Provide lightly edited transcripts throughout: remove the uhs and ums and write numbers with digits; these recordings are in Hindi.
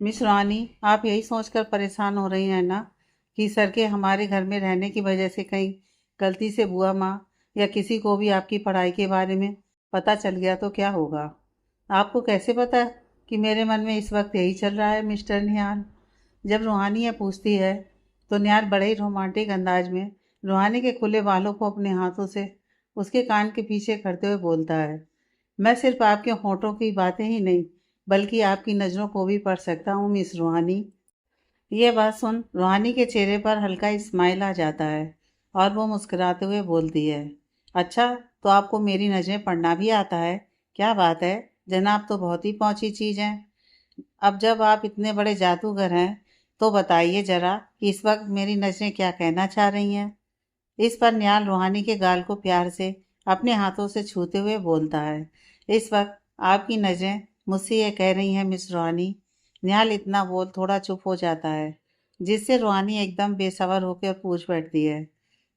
मिस रानी, आप यही सोचकर परेशान हो रही हैं ना कि सर के हमारे घर में रहने की वजह से कहीं गलती से बुआ माँ या किसी को भी आपकी पढ़ाई के बारे में पता चल गया तो क्या होगा। आपको कैसे पता कि मेरे मन में इस वक्त यही चल रहा है मिस्टर निहाल। जब रूहानी यह पूछती है तो निहाल बड़े ही रोमांटिक अंदाज में रूहानी के खुले बालों को अपने हाथों से उसके कान के पीछे करते हुए बोलता है, मैं सिर्फ आपके होठों की बातें ही नहीं बल्कि आपकी नज़रों को भी पढ़ सकता हूँ मिस रूहानी। यह बात सुन रूहानी के चेहरे पर हल्का स्माइल आ जाता है और वो मुस्कुराते हुए बोलती है, अच्छा, तो आपको मेरी नज़रें पढ़ना भी आता है। क्या बात है जनाब, तो बहुत ही पहुंची चीज़ है। अब जब आप इतने बड़े जादूगर हैं तो बताइए जरा कि इस वक्त मेरी नज़रें क्या कहना चाह रही हैं। इस पर निहाल रूहानी के गाल को प्यार से अपने हाथों से छूते हुए बोलता है, इस वक्त आपकी नज़रें मुझसे ये कह रही हैं मिस रूहानी। निहाल इतना बोल थोड़ा चुप हो जाता है, जिससे रूहानी एकदम बेसबर होकर पूछ बैठती है,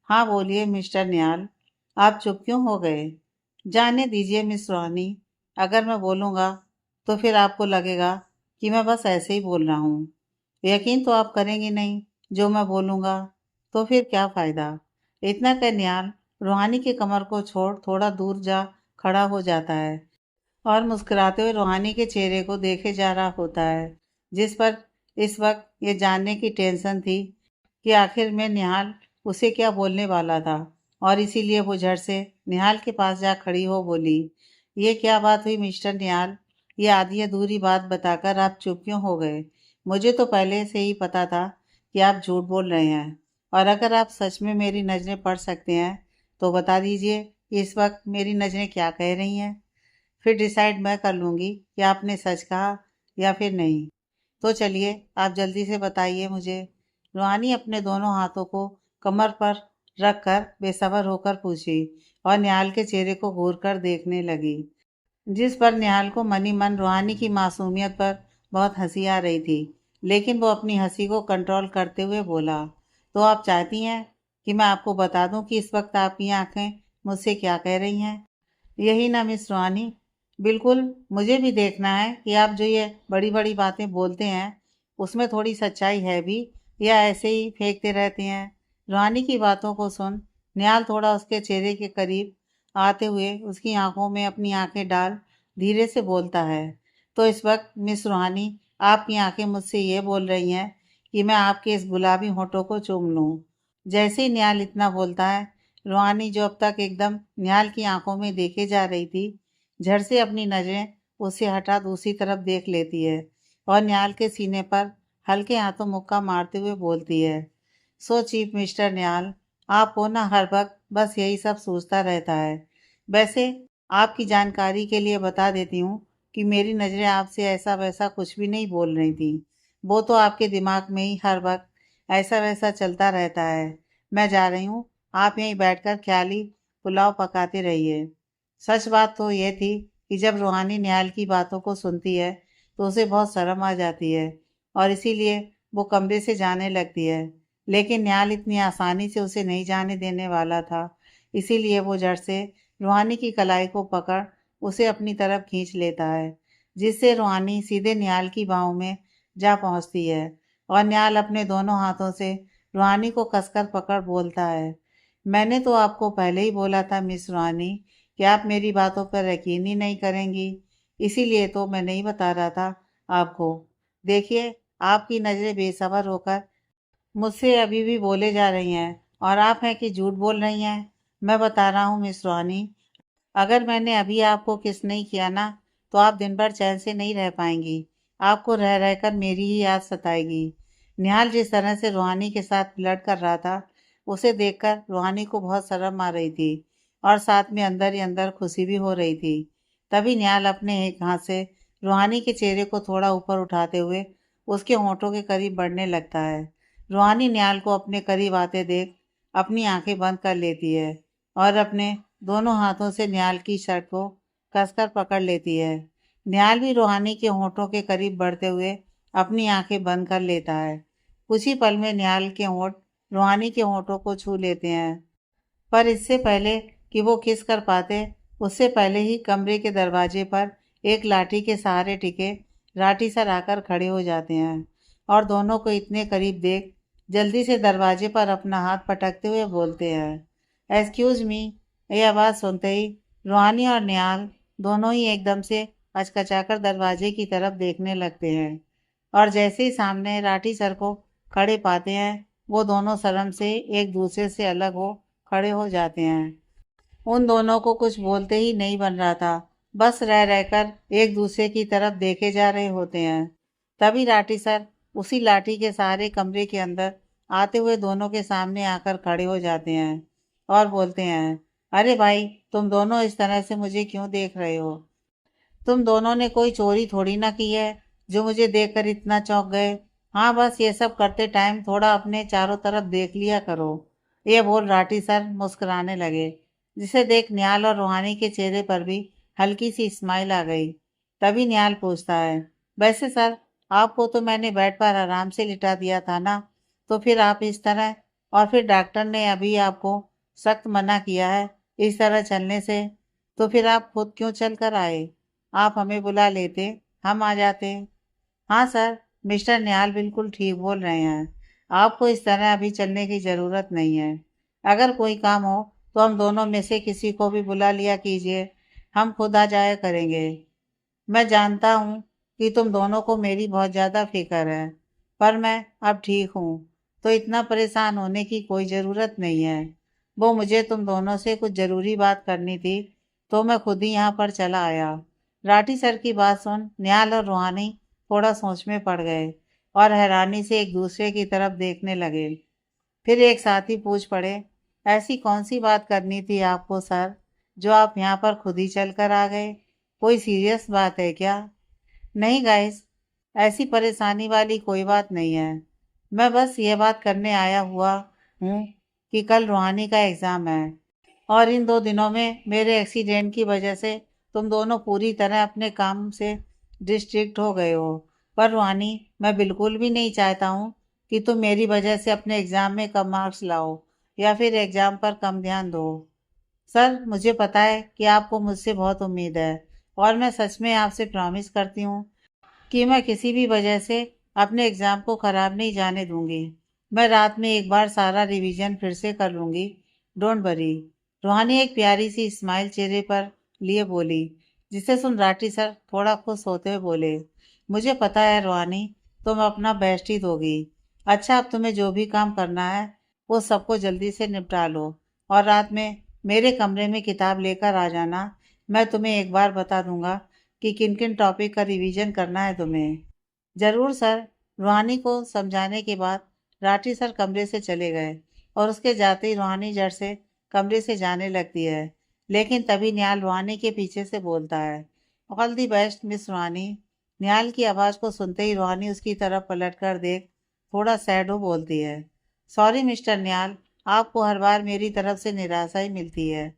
हाँ बोलिए मिस्टर निहाल, आप चुप क्यों हो गए। जाने दीजिए मिस रूहानी, अगर मैं बोलूँगा तो फिर आपको लगेगा कि मैं बस ऐसे ही बोल रहा हूँ। यकीन तो आप करेंगे नहीं जो मैं बोलूँगा, तो फिर क्या फ़ायदा। इतना कर निहाल रूहानी की कमर को छोड़ थोड़ा दूर जा खड़ा हो जाता है और मुस्कुराते हुए रूहानी के चेहरे को देखे जा रहा होता है, जिस पर इस वक्त ये जानने की टेंशन थी कि आखिर में निहाल उसे क्या बोलने वाला था। और इसीलिए वो झट से निहाल के पास जा खड़ी हो बोली, ये क्या बात हुई मिस्टर निहाल, ये आधी अधूरी बात बताकर आप चुप क्यों हो गए। मुझे तो पहले से ही पता था कि आप झूठ बोल रहे हैं, और अगर आप सच में मेरी नज़रें पढ़ सकते हैं तो बता दीजिए कि इस वक्त मेरी नज़रें क्या कह रही हैं। फिर डिसाइड मैं कर लूँगी कि आपने सच कहा या फिर नहीं। तो चलिए आप जल्दी से बताइए मुझे। रूहानी अपने दोनों हाथों को कमर पर रख कर बेसब्र होकर पूछी और निहाल के चेहरे को घूर कर देखने लगी, जिस पर निहाल को मनी मन रूहानी की मासूमियत पर बहुत हंसी आ रही थी। लेकिन वो अपनी हंसी को कंट्रोल करते हुए बोला, तो आप चाहती हैं कि मैं आपको बता दूं कि इस वक्त आपकी आंखें मुझसे क्या कह रही हैं। यही ना मिस रूहानी, बिल्कुल। मुझे भी देखना है कि आप जो ये बड़ी बड़ी बातें बोलते हैं उसमें थोड़ी सच्चाई है भी या ऐसे ही फेंकते रहते हैं। रूहानी की बातों को सुन निहाल थोड़ा उसके चेहरे के करीब आते हुए उसकी आंखों में अपनी आंखें डाल धीरे से बोलता है, तो इस वक्त मिस रूहानी आपकी आंखें मुझसे ये बोल रही हैं कि मैं आपके इस गुलाबी होठों को चूम लूं। जैसे ही निहाल इतना बोलता है, रूहानी जो अब तक एकदम निहाल की आंखों में देखे जा रही थी, झट से अपनी नजरें उससे हटा दूसरी तरफ देख लेती है और निहाल के सीने पर हल्के हाथों मुक्का मारते हुए बोलती है, सो चीप मिस्टर निहाल, आपको ना हर वक्त बस यही सब सोचता रहता है। वैसे आपकी जानकारी के लिए बता देती हूँ कि मेरी नज़रें आपसे ऐसा वैसा कुछ भी नहीं बोल रही थी। वो तो आपके दिमाग में ही हर वक्त ऐसा वैसा चलता रहता है। मैं जा रही हूँ, आप यहीं बैठकर ख्याली पुलाव पकाते रहिए। सच बात तो यह थी कि जब रूहानी निहाल की बातों को सुनती है तो उसे बहुत शर्म आ जाती है और इसीलिए वो कमरे से जाने लगती है। लेकिन निहाल इतनी आसानी से उसे नहीं जाने देने वाला था, इसीलिए वो जड़ से रूहानी की कलाई को पकड़ उसे अपनी तरफ खींच लेता है, जिससे रूहानी सीधे निहाल की बाहों में जा पहुंचती है और निहाल अपने दोनों हाथों से रूहानी को कसकर पकड़ बोलता है, मैंने तो आपको पहले ही बोला था मिस रूहानी कि आप मेरी बातों पर यकीन ही नहीं करेंगी, इसीलिए तो मैं नहीं बता रहा था आपको। देखिए, आपकी नज़रें बेसब्र होकर मुझसे अभी भी बोले जा रही हैं और आप हैं कि झूठ बोल रही हैं। मैं बता रहा हूँ मिस रूहानी, अगर मैंने अभी आपको किस नहीं किया ना तो आप दिन भर चैन से नहीं रह पाएंगी। आपको रह रहकर मेरी ही याद सताएगी। निहाल जिस तरह से रूहानी के साथ फ्लर्ट कर रहा था उसे देखकर रूहानी को बहुत शर्म आ रही थी और साथ में अंदर ही अंदर खुशी भी हो रही थी। तभी निहाल अपने एक हाथ से रूहानी के चेहरे को थोड़ा ऊपर उठाते हुए उसके होंठों के करीब बढ़ने लगता है। रूहानी निहाल को अपने करीब आते देख अपनी आंखें बंद कर लेती है और अपने दोनों हाथों से निहाल की शर्ट को कसकर पकड़ लेती है। निहाल भी रूहानी के होंठों के करीब बढ़ते हुए अपनी आंखें बंद कर लेता है। कुछ ही पल में निहाल के होंठ रूहानी के होंठों को छू लेते हैं, पर इससे पहले कि वो किस कर पाते, उससे पहले ही कमरे के दरवाजे पर एक लाठी के सहारे टिके राठी सर आकर खड़े हो जाते हैं और दोनों को इतने करीब देख जल्दी से दरवाजे पर अपना हाथ पटकते हुए बोलते हैं, एक्सक्यूज मी। ये आवाज़ सुनते ही रूहानी और निहाल दोनों ही एकदम से हचकचाकर दरवाजे की तरफ देखने लगते हैं और जैसे ही सामने राठी सर को खड़े पाते हैं वो दोनों शर्म से एक दूसरे से अलग हो खड़े हो जाते हैं। उन दोनों को कुछ बोलते ही नहीं बन रहा था, बस रह रहकर एक दूसरे की तरफ देखे जा रहे होते हैं। तभी राठी सर उसी लाठी के सहारे कमरे के अंदर आते हुए दोनों के सामने आकर खड़े हो जाते हैं और बोलते हैं, अरे भाई, तुम दोनों इस तरह से मुझे क्यों देख रहे हो? तुम दोनों ने कोई चोरी थोड़ी ना की है जो मुझे देखकर इतना चौंक गए। हाँ, बस ये सब करते टाइम थोड़ा अपने चारों तरफ देख लिया करो। ये बोल राठी सर मुस्कुराने लगे, जिसे देख निहाल और रूहानी के चेहरे पर भी हल्की सी स्माइल आ गई। तभी निहाल पूछता है, वैसे सर, आपको तो मैंने बेड पर आराम से लिटा दिया था ना, तो फिर आप इस तरह, और फिर डॉक्टर ने अभी आपको सख्त मना किया है इस तरह चलने से, तो फिर आप खुद क्यों चल कर आए? आप हमें बुला लेते, हम आ जाते। हाँ सर, मिस्टर निहाल बिल्कुल ठीक बोल रहे हैं। आपको इस तरह अभी चलने की ज़रूरत नहीं है। अगर कोई काम हो तो हम दोनों में से किसी को भी बुला लिया कीजिए, हम खुद आ जाया करेंगे। मैं जानता हूँ कि तुम दोनों को मेरी बहुत ज़्यादा फिक्र है, पर मैं अब ठीक हूँ, तो इतना परेशान होने की कोई ज़रूरत नहीं है। वो मुझे तुम दोनों से कुछ ज़रूरी बात करनी थी, तो मैं खुद ही यहाँ पर चला आया। राठी सर की बात सुन निहाल और रूहानी थोड़ा सोच में पड़ गए और हैरानी से एक दूसरे की तरफ देखने लगे। फिर एक साथी पूछ पड़े, ऐसी कौन सी बात करनी थी आपको सर, जो आप यहाँ पर खुद ही चल कर आ गए? कोई सीरियस बात है क्या? नहीं गाइस, ऐसी परेशानी वाली कोई बात नहीं है। मैं बस ये बात करने आया हुआ हूँ कि कल रूहानी का एग्ज़ाम है और इन 2 दिनों में मेरे एक्सीडेंट की वजह से तुम दोनों पूरी तरह अपने काम से डिस्ट्रैक्ट हो गए हो। पर रूहानी, मैं बिल्कुल भी नहीं चाहता हूँ कि तुम मेरी वजह से अपने एग्ज़ाम में कम मार्क्स लाओ या फिर एग्ज़ाम पर कम ध्यान दो। सर, मुझे पता है कि आपको मुझसे बहुत उम्मीद है और मैं सच में आपसे प्रॉमिस करती हूँ कि मैं किसी भी वजह से अपने एग्ज़ाम को ख़राब नहीं जाने दूंगी। मैं रात में एक बार सारा रिवीजन फिर से कर लूँगी, डोंट वरी। रूहानी एक प्यारी सी स्माइल चेहरे पर लिए बोली, जिसे सुन राठी सर थोड़ा खुश होते हुए बोले, मुझे पता है रूहानी, तुम अपना बेस्ट ही दोगी। अच्छा, अब तुम्हें जो भी काम करना है वो सबको जल्दी से निपटा लो और रात में मेरे कमरे में किताब लेकर आ जाना। मैं तुम्हें एक बार बता दूंगा कि किन किन टॉपिक का रिवीजन करना है तुम्हें। ज़रूर सर। रूहानी को समझाने के बाद राठी सर कमरे से चले गए और उसके जाते ही रूहानी जड़ से कमरे से जाने लगती है। लेकिन तभी निहाल रूहानी के पीछे से बोलता है, ऑल दी बेस्ट मिस रूहानी। निहाल की आवाज़ को सुनते ही रूहानी उसकी तरफ पलट कर देख थोड़ा सैड हो बोलती है, सॉरी मिस्टर निहाल, आपको हर बार मेरी तरफ से निराशा ही मिलती है,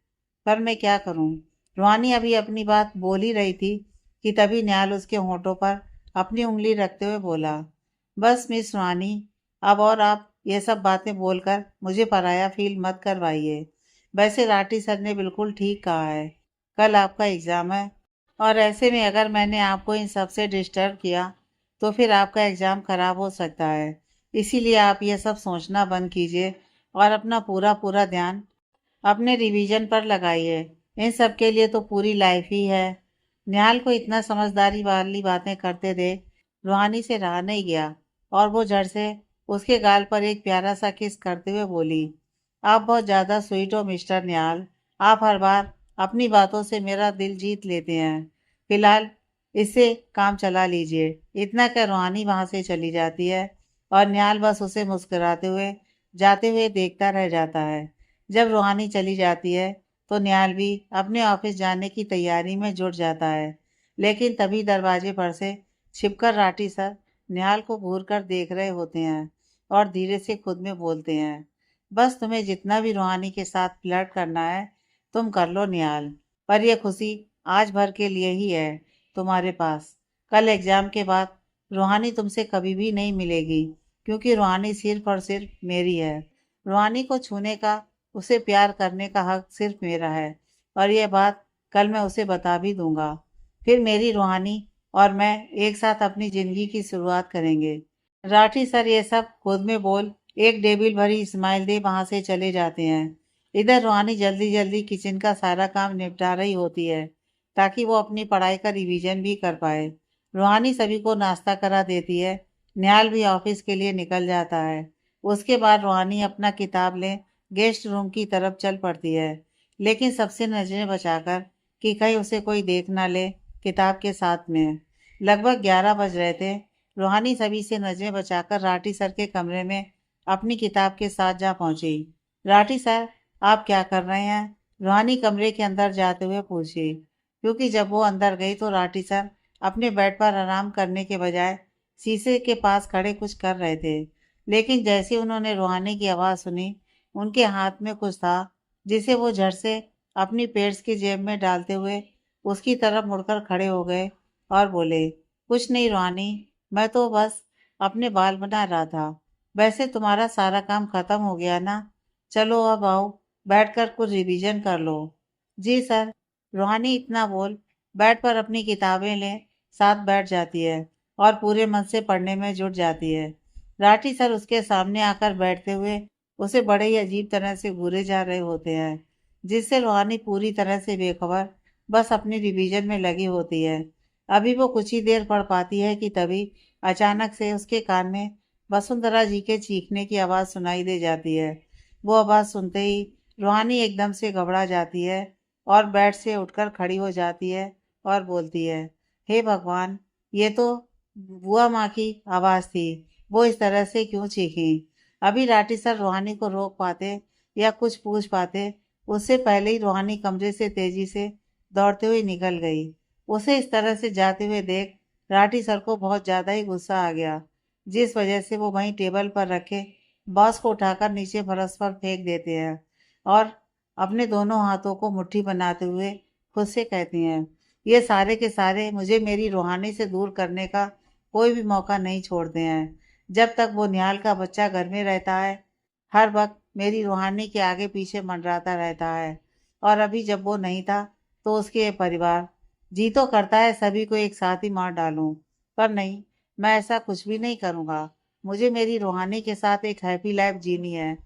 पर मैं क्या करूं? रूहानी अभी अपनी बात बोल ही रही थी कि तभी निहाल उसके होंठों पर अपनी उंगली रखते हुए बोला, बस मिस रूहानी, अब और आप ये सब बातें बोलकर मुझे पराया फील मत करवाइए। वैसे राठी सर ने बिल्कुल ठीक कहा है, कल आपका एग्ज़ाम है और ऐसे में अगर मैंने आपको इन सब से डिस्टर्ब किया तो फिर आपका एग्ज़ाम ख़राब हो सकता है। इसीलिए आप ये सब सोचना बंद कीजिए और अपना पूरा पूरा ध्यान अपने रिवीजन पर लगाइए। इन सब के लिए तो पूरी लाइफ ही है। निहाल को इतना समझदारी वाली बातें करते देख रूहानी से रहा नहीं गया और वो झट से उसके गाल पर एक प्यारा सा किस करते हुए बोली, आप बहुत ज़्यादा स्वीट हो मिस्टर निहाल। आप हर बार अपनी बातों से मेरा दिल जीत लेते हैं। फिलहाल इससे काम चला लीजिए। इतना कर रूहानी वहाँ से चली जाती है और निहाल बस उसे मुस्कुराते हुए जाते हुए देखता रह जाता है। जब रूहानी चली जाती है तो निहाल भी अपने ऑफिस जाने की तैयारी में जुट जाता है। लेकिन तभी दरवाजे पर से छिपकर राठी सर निहाल को घूर कर देख रहे होते हैं और धीरे से खुद में बोलते हैं, बस तुम्हें जितना भी रूहानी के साथ फ्लर्ट करना है तुम कर लो निहाल, पर यह खुशी आज भर के लिए ही है तुम्हारे पास। कल एग्जाम के बाद रूहानी तुमसे कभी भी नहीं मिलेगी, क्योंकि रूहानी सिर्फ और सिर्फ मेरी है। रूहानी को छूने का, उसे प्यार करने का हक सिर्फ मेरा है और यह बात कल मैं उसे बता भी दूंगा। फिर मेरी रूहानी और मैं एक साथ अपनी जिंदगी की शुरुआत करेंगे। राठी सर ये सब खुद में बोल एक डेबिल भरी स्माइल दे वहां से चले जाते हैं। इधर रूहानी जल्दी जल्दी किचन का सारा काम निपटा रही होती है ताकि वो अपनी पढ़ाई का रिवीजन भी कर पाए। रूहानी सभी को नाश्ता करा देती है। निहाल भी ऑफिस के लिए निकल जाता है। उसके बाद रूहानी अपना किताब ले गेस्ट रूम की तरफ चल पड़ती है, लेकिन सबसे नजरें बचाकर कि कहीं उसे कोई देख ना ले। किताब के साथ में लगभग 11 बज रहे थे। रूहानी सभी से नजरें बचाकर राठी सर के कमरे में अपनी किताब के साथ जा पहुंची। राठी सर, आप क्या कर रहे हैं? रूहानी कमरे के अंदर जाते हुए पूछी, क्योंकि जब वो अंदर गई तो राठी सर अपने बेड पर आराम करने के बजाय शीशे के पास खड़े कुछ कर रहे थे। लेकिन जैसे ही उन्होंने रूहानी की आवाज़ सुनी, उनके हाथ में कुछ था जिसे वो झट से अपनी पेट्स की जेब में डालते हुए उसकी तरफ मुड़कर खड़े हो गए और बोले, कुछ नहीं रूहानी, मैं तो बस अपने बाल बना रहा था। वैसे तुम्हारा सारा काम खत्म हो गया ना? चलो अब आओ, बैठकर कुछ रिवीजन कर लो। जी सर। रूहानी इतना बोल बेड पर अपनी किताबें ले साथ बैठ जाती है और पूरे मन से पढ़ने में जुट जाती है। राठी सर उसके सामने आकर बैठते हुए उसे बड़े ही अजीब तरह से घूरे जा रहे होते हैं, जिससे रूहानी पूरी तरह से बेखबर बस अपनी रिवीजन में लगी होती है। अभी वो कुछ ही देर पढ़ पाती है कि तभी अचानक से उसके कान में वसुंधरा जी के चीखने की आवाज़ सुनाई दे जाती है। वो आवाज़ सुनते ही रूहानी एकदम से घबरा जाती है और बेड से उठकर खड़ी हो जाती है और बोलती है, हे भगवान, ये तो बुआ माँ की आवाज़ थी। वो इस तरह से क्यों चीखी? अभी राठी सर रूहानी को रोक पाते या कुछ पूछ पाते, उससे पहले ही रूहानी कमरे से तेजी से दौड़ते हुए निकल गई। उसे इस तरह से जाते हुए देख राठी सर को बहुत ज़्यादा ही गुस्सा आ गया, जिस वजह से वो वहीं टेबल पर रखे बॉक्स को उठाकर नीचे फर्श पर फेंक देते हैं और अपने दोनों हाथों को मुट्ठी बनाते हुए खुद से कहती हैं, ये सारे के सारे मुझे मेरी रूहानी से दूर करने का कोई भी मौका नहीं छोड़ते हैं। जब तक वो निहाल का बच्चा घर में रहता है, हर वक्त मेरी रूहानी के आगे पीछे मंडराता रहता है, और अभी जब वो नहीं था तो उसके ये परिवार जी तो करता है सभी को एक साथ ही मार डालूं, पर नहीं, मैं ऐसा कुछ भी नहीं करूँगा। मुझे मेरी रूहानी के साथ एक हैप्पी लाइफ जीनी है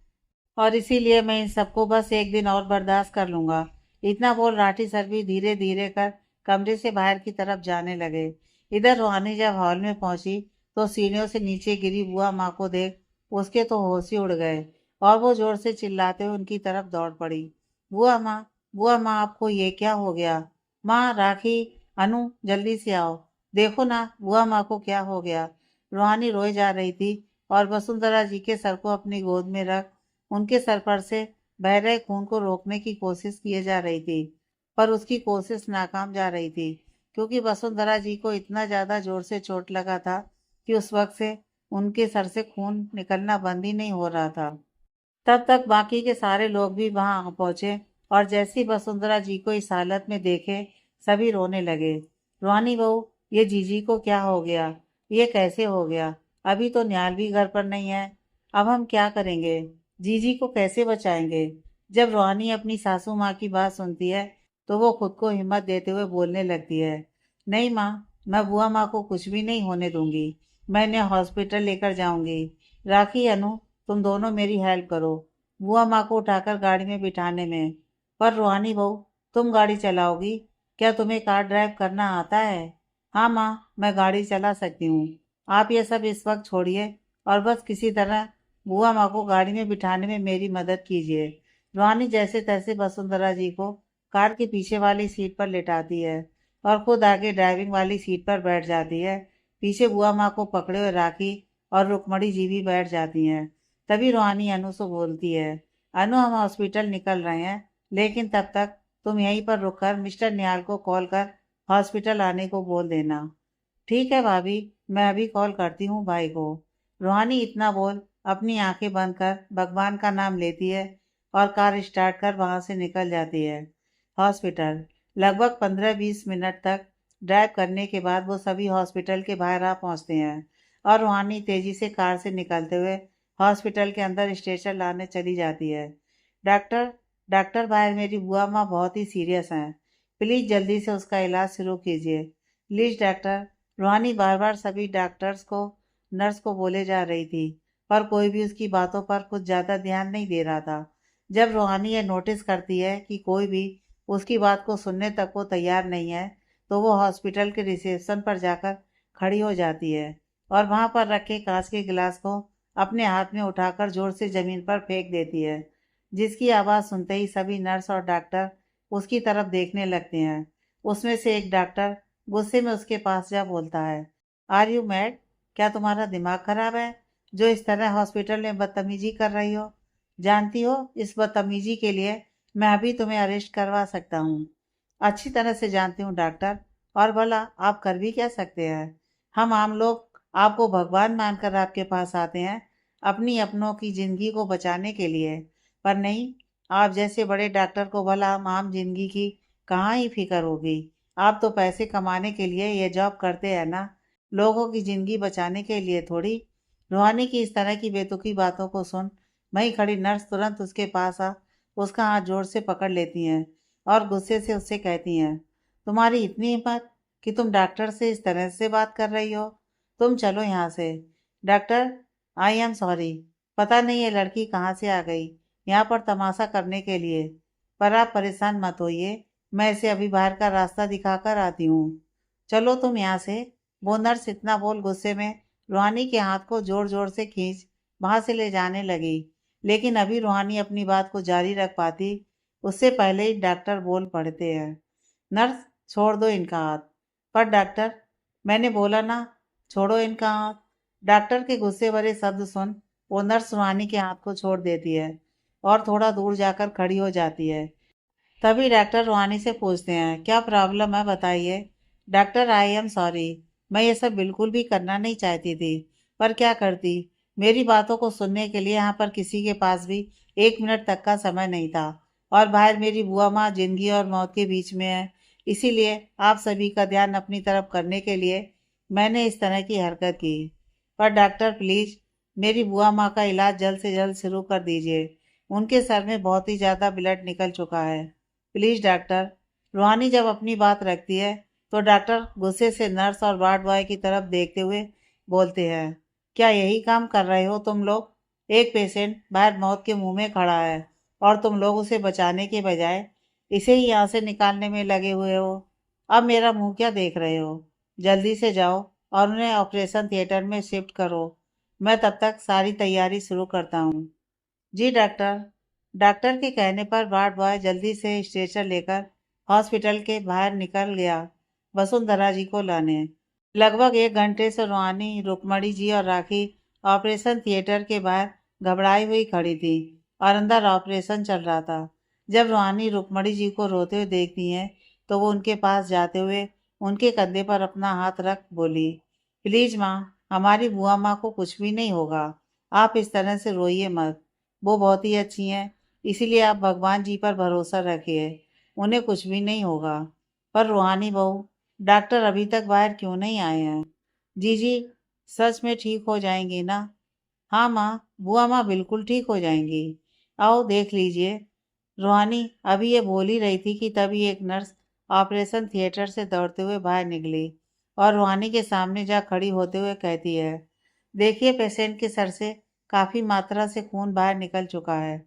और इसीलिए मैं इन सबको बस एक दिन और बर्दाश्त कर लूँगा। इतना बोल राठी सर भी धीरे धीरे कर कमरे से बाहर की तरफ जाने लगे। इधर रूहानी जब हॉल में पहुंची तो सीढ़ियों से नीचे गिरी बुआ माँ को देख उसके तो होश ही उड़ गए और वो जोर से चिल्लाते हुए उनकी तरफ दौड़ पड़ी। बुआ माँ, बुआ माँ, आपको ये क्या हो गया? माँ, राखी, अनु, जल्दी से आओ, देखो ना बुआ माँ को क्या हो गया। रूहानी रोए जा रही थी और वसुंधरा जी के सर को अपनी गोद में रख उनके सर पर से बह रहे खून को रोकने की कोशिश किए जा रही थी, पर उसकी कोशिश नाकाम जा रही थी, क्योंकि वसुंधरा जी को इतना ज़्यादा जोर से चोट लगा था कि उस वक्त से उनके सर से खून निकलना बंद ही नहीं हो रहा था। तब तक बाकी के सारे लोग भी वहां आ पहुंचे और जैसी वसुंधरा जी को इस हालत में देखे सभी रोने लगे। रूहानी बहू, ये जीजी को क्या हो गया? ये कैसे हो गया? अभी तो निहाल भी घर पर नहीं है। अब हम क्या करेंगे? जीजी को कैसे बचाएंगे? जब रूहानी अपनी सासू माँ की बात सुनती है तो वो खुद को हिम्मत देते हुए बोलने लगती है, नहीं माँ, मैं बुआ माँ को कुछ भी नहीं होने दूंगी। मैं इन्हें हॉस्पिटल लेकर जाऊंगी। राखी, अनु, तुम दोनों मेरी हेल्प करो बुआ माँ को उठाकर गाड़ी में बिठाने में। पर रूहानी बहू, तुम गाड़ी चलाओगी? क्या तुम्हें कार ड्राइव करना आता है? हाँ माँ, मैं गाड़ी चला सकती हूँ। आप ये सब इस वक्त छोड़िए और बस किसी तरह बुआ माँ को गाड़ी में बिठाने में मेरी मदद कीजिए। रूहानी जैसे तैसे वसुंधरा जी को कार के पीछे वाली सीट पर लेटाती है और खुद आगे ड्राइविंग वाली सीट पर बैठ जाती है। पीछे बुआ माँ को पकड़े हुए राखी और रुक्मणी जी भी बैठ जाती हैं। तभी रूहानी अनु से बोलती है, अनु, हम हॉस्पिटल निकल रहे हैं, लेकिन तब तक तुम यहीं पर रुककर मिस्टर निहाल को कॉल कर हॉस्पिटल आने को बोल देना। ठीक है भाभी, मैं अभी कॉल करती हूँ भाई को। रूहानी इतना बोल अपनी आंखें बंद कर भगवान का नाम लेती है और कार स्टार्ट कर वहां से निकल जाती है। हॉस्पिटल लगभग 15-20 मिनट तक ड्राइव करने के बाद वो सभी हॉस्पिटल के बाहर आ पहुंचते हैं और रूहानी तेजी से कार से निकलते हुए हॉस्पिटल के अंदर स्टेशन लाने चली जाती है। डॉक्टर, डॉक्टर, बाहर मेरी बुआ माँ बहुत ही सीरियस हैं, प्लीज़ जल्दी से उसका इलाज शुरू कीजिए। प्लीज़ डॉक्टर, रूहानी बार बार सभी डॉक्टर्स को नर्स को बोले जा रही थी, पर कोई भी उसकी बातों पर कुछ ज़्यादा ध्यान नहीं दे रहा था। जब रूहानी ये नोटिस करती है कि कोई भी उसकी बात को सुनने तक को तैयार नहीं है, तो वो हॉस्पिटल के रिसेप्शन पर जाकर खड़ी हो जाती है और वहाँ पर रखे कांच के गिलास को अपने हाथ में उठाकर जोर से ज़मीन पर फेंक देती है, जिसकी आवाज़ सुनते ही सभी नर्स और डॉक्टर उसकी तरफ देखने लगते हैं। उसमें से एक डॉक्टर गुस्से में उसके पास जा बोलता है, आर यू मैड? क्या तुम्हारा दिमाग खराब है जो इस तरह हॉस्पिटल में बदतमीजी कर रही हो? जानती हो इस बदतमीजी के लिए मैं अभी तुम्हें अरेस्ट करवा सकता हूँ। अच्छी तरह से जानती हूँ डॉक्टर, और भला आप कर भी क्या सकते हैं? हम आम लोग आपको भगवान मानकर आपके पास आते हैं अपनी अपनों की जिंदगी को बचाने के लिए, पर नहीं, आप जैसे बड़े डॉक्टर को भला हम आम जिंदगी की कहाँ ही फिक्र होगी। आप तो पैसे कमाने के लिए ये जॉब करते हैं ना, लोगों की जिंदगी बचाने के लिए थोड़ी। रूहानी की इस तरह की बेतुकी बातों को सुन वहीं खड़ी नर्स तुरंत उसके पास आ उसका हाथ जोर से पकड़ लेती हैं और गुस्से से उससे कहती हैं, तुम्हारी इतनी हिम्मत कि तुम डॉक्टर से इस तरह से बात कर रही हो? तुम चलो यहाँ से। डॉक्टर, आई एम सॉरी, पता नहीं ये लड़की कहाँ से आ गई यहाँ पर तमाशा करने के लिए, पर आप परेशान मत होइए, मैं इसे अभी बाहर का रास्ता दिखाकर आती हूँ। चलो तुम यहाँ से। वो नर्स इतना बोल गुस्से में रूहानी के हाथ को जोर जोर से खींच वहां से ले जाने लगी, लेकिन अभी रूहानी अपनी बात को जारी रख पाती उससे पहले ही डॉक्टर बोल पड़ते हैं, नर्स, छोड़ दो इनका हाथ। पर डॉक्टर, मैंने बोला ना, छोड़ो इनका हाथ। डॉक्टर के गुस्से भरे शब्द सुन वो नर्स रूहानी के हाथ को छोड़ देती है और थोड़ा दूर जाकर खड़ी हो जाती है। तभी डॉक्टर रूहानी से पूछते हैं, क्या प्रॉब्लम है बताइए? डॉक्टर, आई एम सॉरी, मैं ये सब बिल्कुल भी करना नहीं चाहती थी, पर क्या करती, मेरी बातों को सुनने के लिए यहाँ पर किसी के पास भी 1 मिनट तक का समय नहीं था, और बाहर मेरी बुआ माँ जिंदगी और मौत के बीच में है। इसीलिए आप सभी का ध्यान अपनी तरफ करने के लिए मैंने इस तरह की हरकत की। पर डॉक्टर प्लीज़ मेरी बुआ माँ का इलाज जल्द से जल्द शुरू कर दीजिए, उनके सर में बहुत ही ज़्यादा ब्लड निकल चुका है। Please doctor. रूहानी जब अपनी बात रखती है तो डॉक्टर गुस्से से नर्स और वार्ड बॉय की तरफ देखते हुए बोलते हैं, क्या यही काम कर रहे हो तुम लोग? एक पेशेंट बाहर मौत के मुंह में खड़ा है और तुम लोग उसे बचाने के बजाय इसे ही यहाँ से निकालने में लगे हुए हो। अब मेरा मुंह क्या देख रहे हो? जल्दी से जाओ और उन्हें ऑपरेशन थिएटर में शिफ्ट करो। मैं तब तक सारी तैयारी शुरू करता हूँ। जी डॉक्टर। डॉक्टर के कहने पर वार्ड बॉय जल्दी से स्ट्रेचर लेकर हॉस्पिटल के बाहर निकल गया वसुंधरा जी को लाने। लगभग 1 घंटे से रूहानी, रुक्मणी जी और राखी ऑपरेशन थिएटर के बाहर घबराई हुई खड़ी थी और अंदर ऑपरेशन चल रहा था। जब रूहानी रुक्मणी जी को रोते हुए देखती हैं तो वो उनके पास जाते हुए उनके कंधे पर अपना हाथ रख बोली, प्लीज माँ, हमारी बुआ माँ को कुछ भी नहीं होगा, आप इस तरह से रोइए मत। वो बहुत ही अच्छी हैं, इसीलिए आप भगवान जी पर भरोसा रखिए, उन्हें कुछ भी नहीं होगा। पर रूहानी बहू, डॉक्टर अभी तक बाहर क्यों नहीं आए हैं? जी जी, सच में ठीक हो जाएंगी ना? हाँ माँ, बुआ माँ बिल्कुल ठीक हो जाएंगी, आओ देख लीजिए। रूहानी अभी ये बोल ही रही थी कि तभी एक नर्स ऑपरेशन थिएटर से दौड़ते हुए बाहर निकली और रूहानी के सामने जा खड़ी होते हुए कहती है, देखिए पेशेंट के सर से काफ़ी मात्रा से खून बाहर निकल चुका है,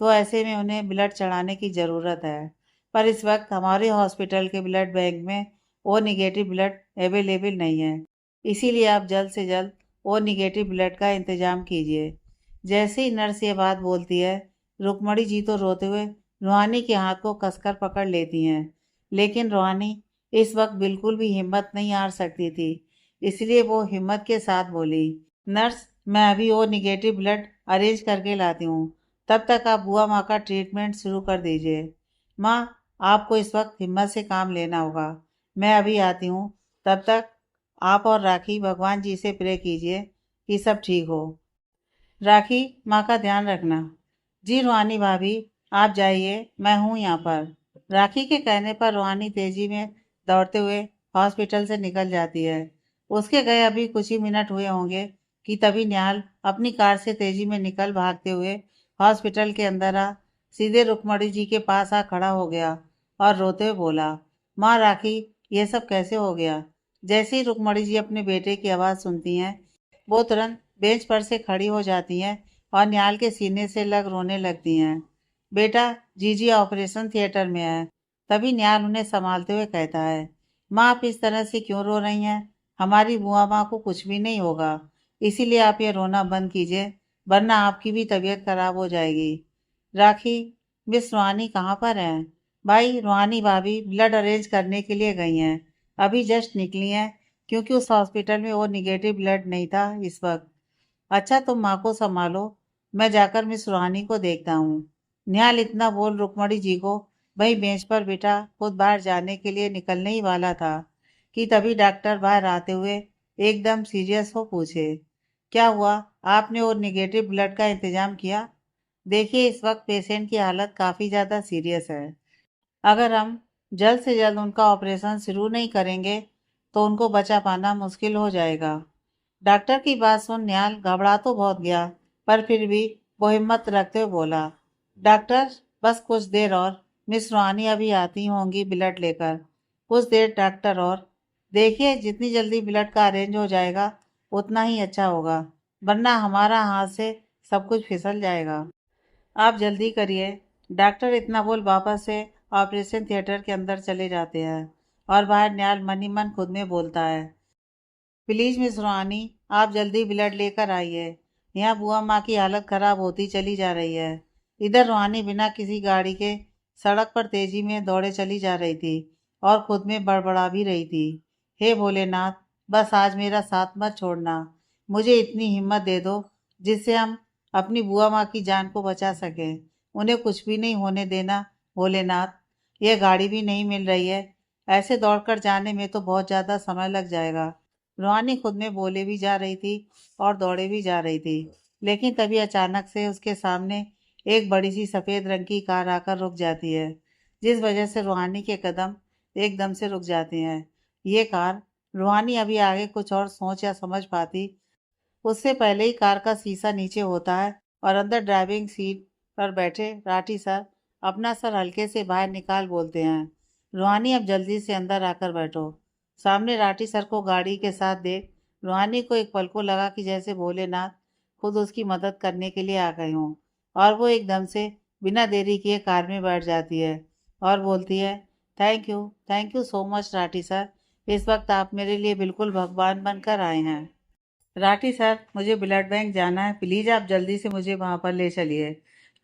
तो ऐसे में उन्हें ब्लड चढ़ाने की ज़रूरत है। पर इस वक्त हमारे हॉस्पिटल के ब्लड बैंक में ओ निगेटिव ब्लड अवेलेबल नहीं है, इसीलिए आप जल्द से जल्द ओ निगेटिव ब्लड का इंतज़ाम कीजिए। जैसे ही नर्स ये बात बोलती है, रुक्मणी जी तो रोते हुए रूहानी के हाथ को कसकर पकड़ लेती हैं, लेकिन रूहानी इस वक्त बिल्कुल भी हिम्मत नहीं हार सकती थी, इसलिए वो हिम्मत के साथ बोली, नर्स, मैं अभी ओ निगेटिव ब्लड अरेंज करके लाती हूँ, तब तक आप बुआ माँ का ट्रीटमेंट शुरू कर दीजिए। माँ, आपको इस वक्त हिम्मत से काम लेना होगा, मैं अभी आती हूँ, तब तक आप और राखी भगवान जी से प्रे कीजिए कि सब ठीक हो। राखी, माँ का ध्यान रखना। जी रूहानी भाभी, आप जाइए, मैं हूँ यहाँ पर। राखी के कहने पर रूहानी तेजी में दौड़ते हुए हॉस्पिटल से निकल जाती है। उसके गए अभी कुछ ही मिनट हुए होंगे कि तभी निहाल अपनी कार से तेजी में निकल भागते हुए हॉस्पिटल के अंदर आ सीधे रुक्मणी जी के पास आ खड़ा हो गया और रोते हुए बोला, माँ राखी, ये सब कैसे हो गया? जैसे ही रुक्मणी जी अपने बेटे की आवाज़ सुनती हैं, वो तुरंत बेंच पर से खड़ी हो जाती हैं और निहाल के सीने से लग रोने लगती हैं। बेटा, जीजी ऑपरेशन थिएटर में है। तभी निहाल उन्हें संभालते हुए कहता है, माँ आप इस तरह से क्यों रो रही हैं? हमारी बुआ माँ को कुछ भी नहीं होगा, इसीलिए आप ये रोना बंद कीजिए, वरना आपकी भी तबीयत खराब हो जाएगी। राखी, मिस रूहानी कहाँ पर हैं? भाई, रूहानी भाभी ब्लड अरेंज करने के लिए गई हैं, अभी जस्ट निकली हैं, क्योंकि उस हॉस्पिटल में वो निगेटिव ब्लड नहीं था इस वक्त। अच्छा, तुम माँ को संभालो, मैं जाकर मिस रूहानी को देखता हूँ। निहाल इतना बोल रुक्मणी जी को वही बेंच पर बिठा खुद बाहर जाने के लिए निकलने ही वाला था कि तभी डॉक्टर बाहर आते हुए एकदम सीरियस हो पूछे, क्या हुआ? आपने वो निगेटिव ब्लड का इंतजाम किया? देखिए, इस वक्त पेशेंट की हालत काफ़ी ज़्यादा सीरियस है। अगर हम जल्द से जल्द उनका ऑपरेशन शुरू नहीं करेंगे तो उनको बचा पाना मुश्किल हो जाएगा। डॉक्टर की बात सुन निहाल घबरा तो बहुत गया, पर फिर भी वो हिम्मत रखते हुए बोला, डॉक्टर, बस कुछ देर और, मिस रूहानी अभी आती होंगी ब्लड लेकर। कुछ देर डॉक्टर और, देखिए जितनी जल्दी ब्लड का अरेंज हो जाएगा उतना ही अच्छा होगा, वरना हमारा हाथ से सब कुछ फिसल जाएगा। आप जल्दी करिए। डॉक्टर इतना बोल वापस से ऑपरेशन थिएटर के अंदर चले जाते हैं और बाहर निहाल मन ही मन खुद में बोलता है, प्लीज मिस रूहानी, आप जल्दी ब्लड लेकर आइए, यहाँ बुआ माँ की हालत खराब होती चली जा रही है। इधर रूहानी बिना किसी गाड़ी के सड़क पर तेजी में दौड़े चली जा रही थी और खुद में बड़बड़ा भी रही थी, हे भोलेनाथ, बस आज मेरा साथ मत छोड़ना, मुझे इतनी हिम्मत दे दो जिससे हम अपनी बुआ माँ की जान को बचा सकें। उन्हें कुछ भी नहीं होने देना भोलेनाथ। यह गाड़ी भी नहीं मिल रही है, ऐसे दौड़कर जाने में तो बहुत ज़्यादा समय लग जाएगा। रूहानी खुद में बोले भी जा रही थी और दौड़े भी जा रही थी, लेकिन तभी अचानक से उसके सामने एक बड़ी सी सफ़ेद रंग की कार आकर रुक जाती है, जिस वजह से रूहानी के कदम एकदम से रुक जाते हैं। ये कार, रूहानी अभी आगे कुछ और सोच या समझ पाती उससे पहले ही कार का शीशा नीचे होता है और अंदर ड्राइविंग सीट पर बैठे राठी सर अपना सर हल्के से बाहर निकाल बोलते हैं, रूहानी अब जल्दी से अंदर आकर बैठो। सामने राठी सर को गाड़ी के साथ देख रूहानी को एक पल को लगा कि जैसे भोलेनाथ खुद उसकी मदद करने के लिए आ गए हों, और वो एकदम से बिना देरी किए कार में बैठ जाती है और बोलती है, thank you so much Rathi sir, इस वक्त आप मेरे लिए बिल्कुल भगवान बनकर आए हैं। राठी सर, मुझे ब्लड बैंक जाना है, प्लीज़ आप जल्दी से मुझे वहाँ पर ले चलिए।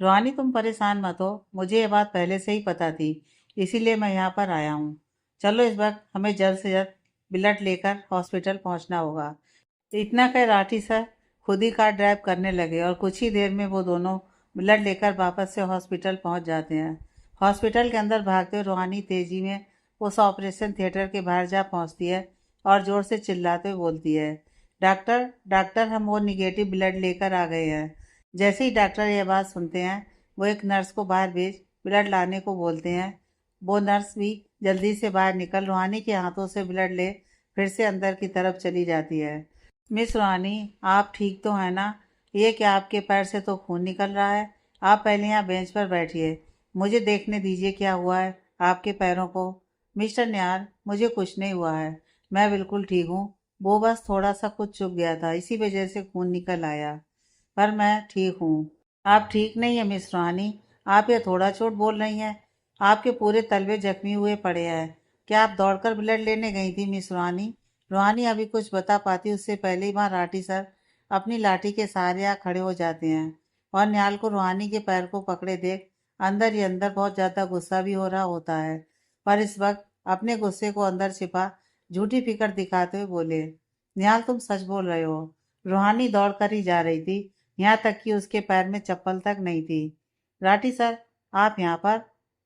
रूहानी, तुम परेशान मत हो, मुझे ये बात पहले से ही पता थी, इसीलिए मैं यहाँ पर आया हूँ। चलो, इस वक्त हमें जल्द से जल्द ब्लड लेकर हॉस्पिटल पहुँचना होगा। इतना कह राठी सर खुद ही कार ड्राइव करने लगे और कुछ ही देर में वो दोनों ब्लड लेकर वापस से हॉस्पिटल पहुँच जाते हैं। हॉस्पिटल के अंदर भागते हुए रूहानी तेजी में उस ऑपरेशन थिएटर के बाहर जा पहुँचती है और ज़ोर से चिल्लाते हुए बोलती है, डॉक्टर, डॉक्टर, हम वो निगेटिव ब्लड लेकर आ गए हैं। जैसे ही डॉक्टर ये बात सुनते हैं, वो एक नर्स को बाहर भेज ब्लड लाने को बोलते हैं। वो नर्स भी जल्दी से बाहर निकल रूहानी के हाथों से ब्लड ले फिर से अंदर की तरफ चली जाती है। मिस रूहानी, आप ठीक तो हैं ना? ये क्या, आपके पैर से तो खून निकल रहा है। आप पहले यहाँ बेंच पर बैठिए, मुझे देखने दीजिए क्या हुआ है आपके पैरों को। मिस्टर निहाल, मुझे कुछ नहीं हुआ है, मैं बिल्कुल ठीक हूँ। वो बस थोड़ा सा कुछ चुभ गया था, इसी वजह से खून निकल आया, पर मैं ठीक हूँ। आप ठीक नहीं है मिस रूहानी, आप ये थोड़ा चोट बोल रही हैं, आपके पूरे तलवे जख्मी हुए पड़े हैं। क्या आप दौड़कर ब्लड लेने गई थी मिस रूहानी? रूहानी अभी कुछ बता पाती उससे पहले ही वहाँ राठी सर अपनी लाठी के सहारे यहाँ खड़े हो जाते हैं और निहाल को रूहानी के पैर को पकड़े देख अंदर ही अंदर बहुत ज़्यादा गुस्सा भी हो रहा होता है, पर इस वक्त अपने गुस्से को अंदर छिपा झूठी फिक्र दिखाते हुए बोले, निहाल, तुम सच बोल रहे हो, रूहानी दौड़ कर ही जा रही थी, यहाँ तक कि उसके पैर में चप्पल तक नहीं थी। राठी सर, आप यहाँ पर?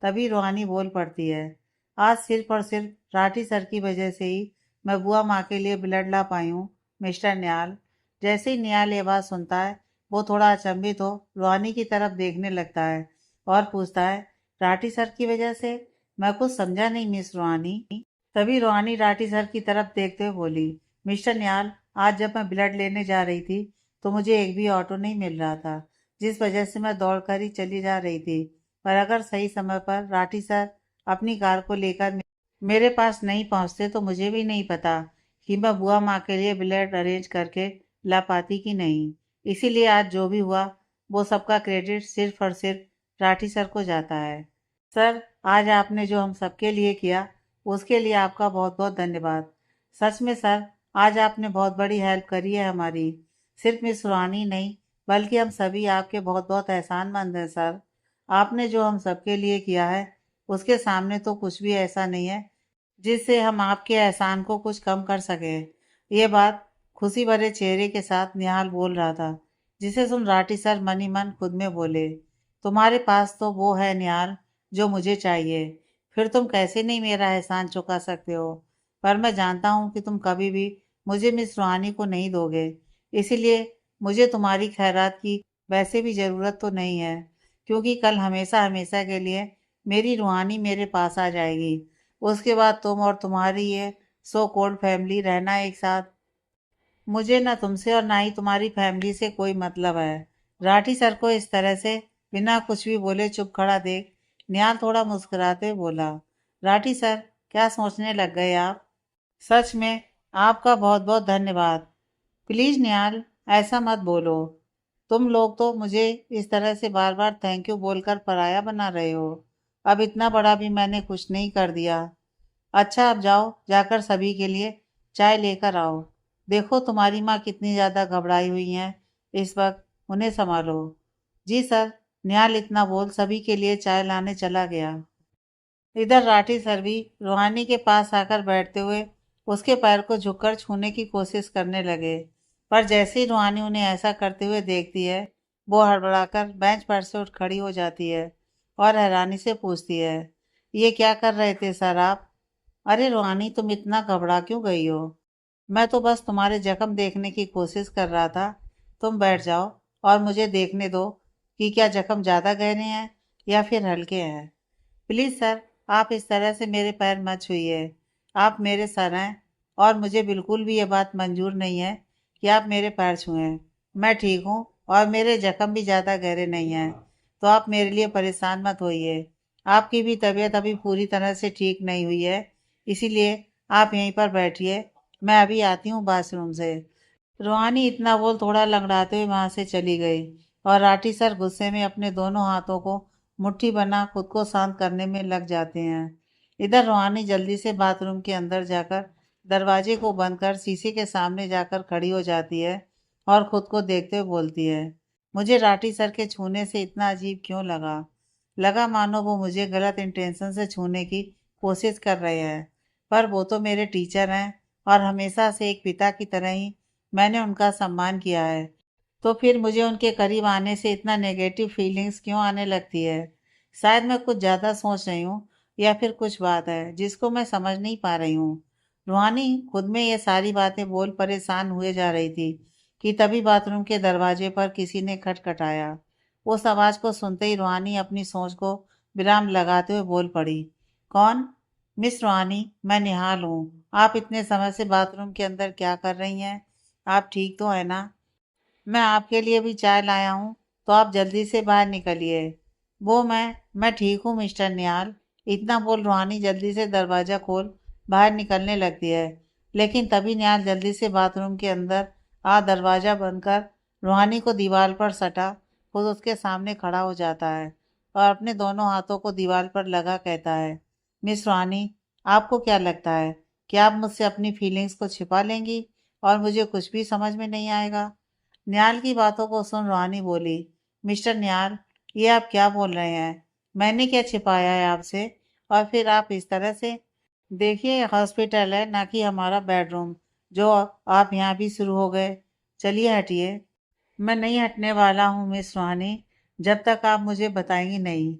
तभी रूहानी बोल पड़ती है, आज सिर्फ और सिर्फ राठी सर की वजह से ही मैं बुआ माँ के लिए ब्लड ला पाई हूँ मिस्टर निहाल। जैसे ही निहाल ये बात सुनता है, वो थोड़ा अचंभित हो रूहानी की तरफ देखने लगता है और पूछता है, राठी सर की वजह से? मैं कुछ समझा नहीं मिस रूहानी। तभी रूहानी राठी सर की तरफ देखते हुए बोली, मिस्टर निहाल, आज जब मैं ब्लड लेने जा रही थी तो मुझे एक भी ऑटो नहीं मिल रहा था, जिस वजह से मैं दौड़कर ही चली जा रही थी, पर अगर सही समय पर राठी सर अपनी कार को लेकर मेरे पास नहीं पहुंचते तो मुझे भी नहीं पता कि मैं बुआ माँ के लिए ब्लेड अरेंज करके ला पाती कि नहीं। इसीलिए आज जो भी हुआ वो सबका क्रेडिट सिर्फ और सिर्फ राठी सर को जाता है। सर, आज आपने जो हम सबके लिए किया उसके लिए आपका बहुत बहुत धन्यवाद। सच में सर, आज आपने बहुत बड़ी हेल्प करी है हमारी। सिर्फ मिस सुहानी नहीं बल्कि हम सभी आपके बहुत बहुत एहसानमंद हैं सर। आपने जो हम सबके लिए किया है उसके सामने तो कुछ भी ऐसा नहीं है जिससे हम आपके एहसान को कुछ कम कर सकें। ये बात खुशी भरे चेहरे के साथ निहाल बोल रहा था, जिसे सुन राठी सर मन ही मन खुद में बोले, तुम्हारे पास तो वो है निहाल जो मुझे चाहिए। फिर तुम कैसे नहीं मेरा एहसान चुका सकते हो। पर मैं जानता हूँ कि तुम कभी भी मुझे मिस रूहानी को नहीं दोगे। इसीलिए मुझे तुम्हारी खैरात की वैसे भी ज़रूरत तो नहीं है, क्योंकि कल हमेशा हमेशा के लिए मेरी रूहानी मेरे पास आ जाएगी। उसके बाद तुम और तुम्हारी ये सो कॉल्ड फैमिली रहना एक साथ। मुझे ना तुमसे और ना ही तुम्हारी फैमिली से कोई मतलब है। राठी सर को इस तरह से बिना कुछ भी बोले चुप खड़ा देख निहाल थोड़ा मुस्कुराते हुए बोला, राठी सर, क्या सोचने लग गए आप? सच में आपका बहुत बहुत धन्यवाद। प्लीज निहाल, ऐसा मत बोलो। तुम लोग तो मुझे इस तरह से बार बार थैंक यू बोलकर पराया बना रहे हो। अब इतना बड़ा भी मैंने कुछ नहीं कर दिया। अच्छा, अब जाओ, जाकर सभी के लिए चाय लेकर आओ। देखो तुम्हारी माँ कितनी ज़्यादा घबराई हुई हैं इस वक्त, उन्हें संभालो। जी सर। निहाल इतना बोल सभी के लिए चाय लाने चला गया। इधर राठी सर भी रूहानी के पास आकर बैठते हुए उसके पैर को झुककर छूने की कोशिश करने लगे। पर जैसे ही रूहानी उन्हें ऐसा करते हुए देखती है, वो हड़बड़ाकर बेंच पर से उठ खड़ी हो जाती है और हैरानी से पूछती है, ये क्या कर रहे थे सर आप? अरे रूहानी, तुम इतना घबरा क्यों गई हो? मैं तो बस तुम्हारे जख्म देखने की कोशिश कर रहा था। तुम बैठ जाओ और मुझे देखने दो कि क्या जख्म ज़्यादा गहरे हैं या फिर हल्के हैं। प्लीज़ सर, आप इस तरह से मेरे पैर मत छूइए। आप मेरे सर हैं और मुझे बिल्कुल भी ये बात मंजूर नहीं है कि आप मेरे पैर छुएं। मैं ठीक हूँ और मेरे जख्म भी ज़्यादा गहरे नहीं हैं, तो आप मेरे लिए परेशान मत होइए। आपकी भी तबीयत अभी पूरी तरह से ठीक नहीं हुई है, इसीलिए आप यहीं पर बैठिए। मैं अभी आती हूँ बाथरूम से। रूहानी इतना बोल थोड़ा लंगड़ाते हुए वहां से चली गई और राठी सर गुस्से में अपने दोनों हाथों को मुट्ठी बना खुद को शांत करने में लग जाते हैं। इधर रूहानी जल्दी से बाथरूम के अंदर जाकर दरवाजे को बंद कर शीशे के सामने जाकर खड़ी हो जाती है और खुद को देखते हुए बोलती है, मुझे राठी सर के छूने से इतना अजीब क्यों लगा? लगा मानो वो मुझे गलत इंटेंशन से छूने की कोशिश कर रहे हैं। पर वो तो मेरे टीचर हैं और हमेशा से एक पिता की तरह ही मैंने उनका सम्मान किया है। तो फिर मुझे उनके करीब आने से इतना नेगेटिव फीलिंग्स क्यों आने लगती है? शायद मैं कुछ ज़्यादा सोच रही हूँ या फिर कुछ बात है जिसको मैं समझ नहीं पा रही हूँ। रूहानी खुद में ये सारी बातें बोल परेशान हुए जा रही थी कि तभी बाथरूम के दरवाजे पर किसी ने खटखटाया। उस आवाज़ को सुनते ही रूहानी अपनी सोच को विराम लगाते हुए बोल पड़ी, कौन? मिस रूहानी, मैं निहाल हूँ। आप इतने समय से बाथरूम के अंदर क्या कर रही हैं? आप ठीक तो है ना? मैं आपके लिए भी चाय लाया हूँ, तो आप जल्दी से बाहर निकलिए। वो मैं ठीक हूँ मिस्टर निहाल। इतना बोल रूहानी जल्दी से दरवाज़ा खोल बाहर निकलने लगती है। लेकिन तभी निहाल जल्दी से बाथरूम के अंदर आ दरवाज़ा बंद कर रूहानी को दीवार पर सटा खुद उसके सामने खड़ा हो जाता है और अपने दोनों हाथों को दीवार पर लगा कहता है, मिस रूहानी, आपको क्या लगता है कि आप मुझसे अपनी फीलिंग्स को छिपा लेंगी और मुझे कुछ भी समझ में नहीं आएगा? निहाल की बातों को सुन रूहानी बोली, मिस्टर निहाल, ये आप क्या बोल रहे हैं? मैंने क्या छिपाया है आपसे? और फिर आप इस तरह से? देखिए, ये हॉस्पिटल है ना कि हमारा बेडरूम, जो आप यहाँ भी शुरू हो गए। चलिए हटिए। मैं नहीं हटने वाला हूँ मिस रूहानी, जब तक आप मुझे बताएंगी नहीं।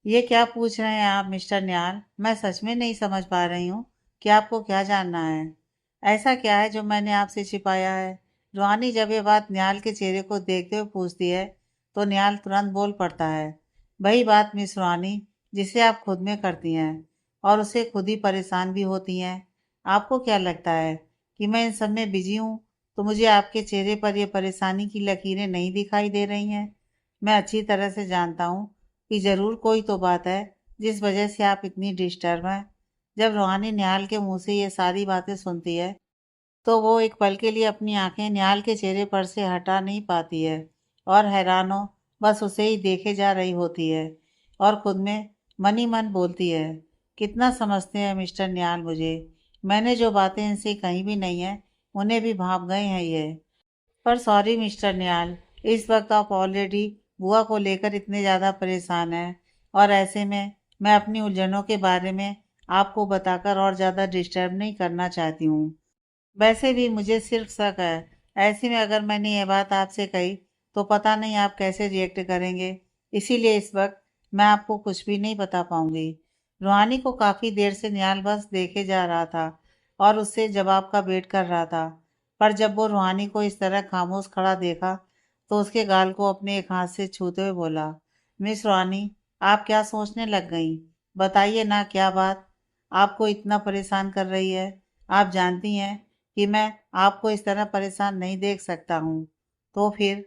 ये क्या पूछ रहे हैं आप मिस्टर निहाल? मैं सच में नहीं समझ पा रही हूँ कि आपको क्या जानना है। ऐसा क्या है जो मैंने आपसे छिपाया है? रूहानी जब ये बात निहाल के चेहरे को देखते हुए पूछती है, तो निहाल तुरंत बोल पड़ता है, वही बात मिस रूहानी जिसे आप खुद में करती हैं और उससे खुद ही परेशान भी होती हैं। आपको क्या लगता है कि मैं इन सब में बिजी हूँ, तो मुझे आपके चेहरे पर ये परेशानी की लकीरें नहीं दिखाई दे रही हैं? मैं अच्छी तरह से जानता हूँ कि ज़रूर कोई तो बात है जिस वजह से आप इतनी डिस्टर्ब हैं। जब रूहानी निहाल के मुंह से ये सारी बातें सुनती है, तो वो एक पल के लिए अपनी आंखें निहाल के चेहरे पर से हटा नहीं पाती है और हैरान हो बस उसे ही देखे जा रही होती है और खुद में मन ही मन बोलती है, कितना समझते हैं मिस्टर निहाल मुझे। मैंने जो बातें इनसे कहीं भी नहीं है उन्हें भी भाप गए हैं ये। पर सॉरी मिस्टर निहाल, इस वक्त आप ऑलरेडी बुआ को लेकर इतने ज़्यादा परेशान हैं और ऐसे में मैं अपनी उलझनों के बारे में आपको बताकर और ज़्यादा डिस्टर्ब नहीं करना चाहती हूँ। वैसे भी मुझे सिर्फ शक है, ऐसे में अगर मैंने ये बात आपसे कही तो पता नहीं आप कैसे रिएक्ट करेंगे। इसीलिए इस वक्त मैं आपको कुछ भी नहीं बता पाऊंगी। रूहानी को काफ़ी देर से निहाल बस देखे जा रहा था और उससे जवाब का वेट कर रहा था। पर जब वो रूहानी को इस तरह खामोश खड़ा देखा तो उसके गाल को अपने एक हाथ से छूते हुए बोला, मिस रूहानी, आप क्या सोचने लग गई? बताइए ना, क्या बात आपको इतना परेशान कर रही है? आप जानती हैं कि मैं आपको इस तरह परेशान नहीं देख सकता हूँ। तो फिर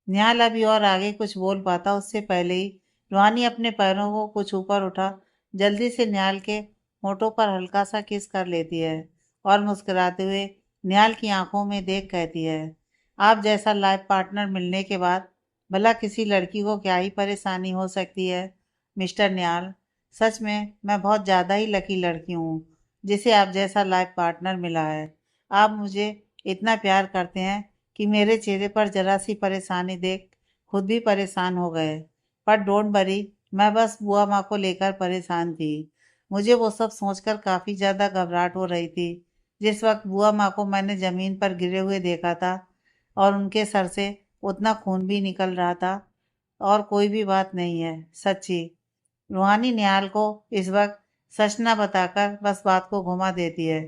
निहाल अभी और आगे कुछ बोल पाता उससे पहले ही रूहानी अपने पैरों को कुछ ऊपर उठा जल्दी से निहाल के होठों पर हल्का सा किस कर लेती है और मुस्कुराते हुए निहाल की आंखों में देख कहती है, आप जैसा लाइफ पार्टनर मिलने के बाद भला किसी लड़की को क्या ही परेशानी हो सकती है मिस्टर निहाल। सच में मैं बहुत ज़्यादा ही लकी लड़की हूँ जिसे आप जैसा लाइफ पार्टनर मिला है। आप मुझे इतना प्यार करते हैं कि मेरे चेहरे पर जरा सी परेशानी देख खुद भी परेशान हो गए। पर डोंट वरी, मैं बस बुआ माँ को लेकर परेशान थी। मुझे वो सब सोचकर काफ़ी ज़्यादा घबराहट हो रही थी। जिस वक्त बुआ माँ को मैंने ज़मीन पर गिरे हुए देखा था और उनके सर से उतना खून भी निकल रहा था। और कोई भी बात नहीं है, सच्ची। रूहानी निहाल को इस वक्त सच न बताकर बस बात को घुमा देती है,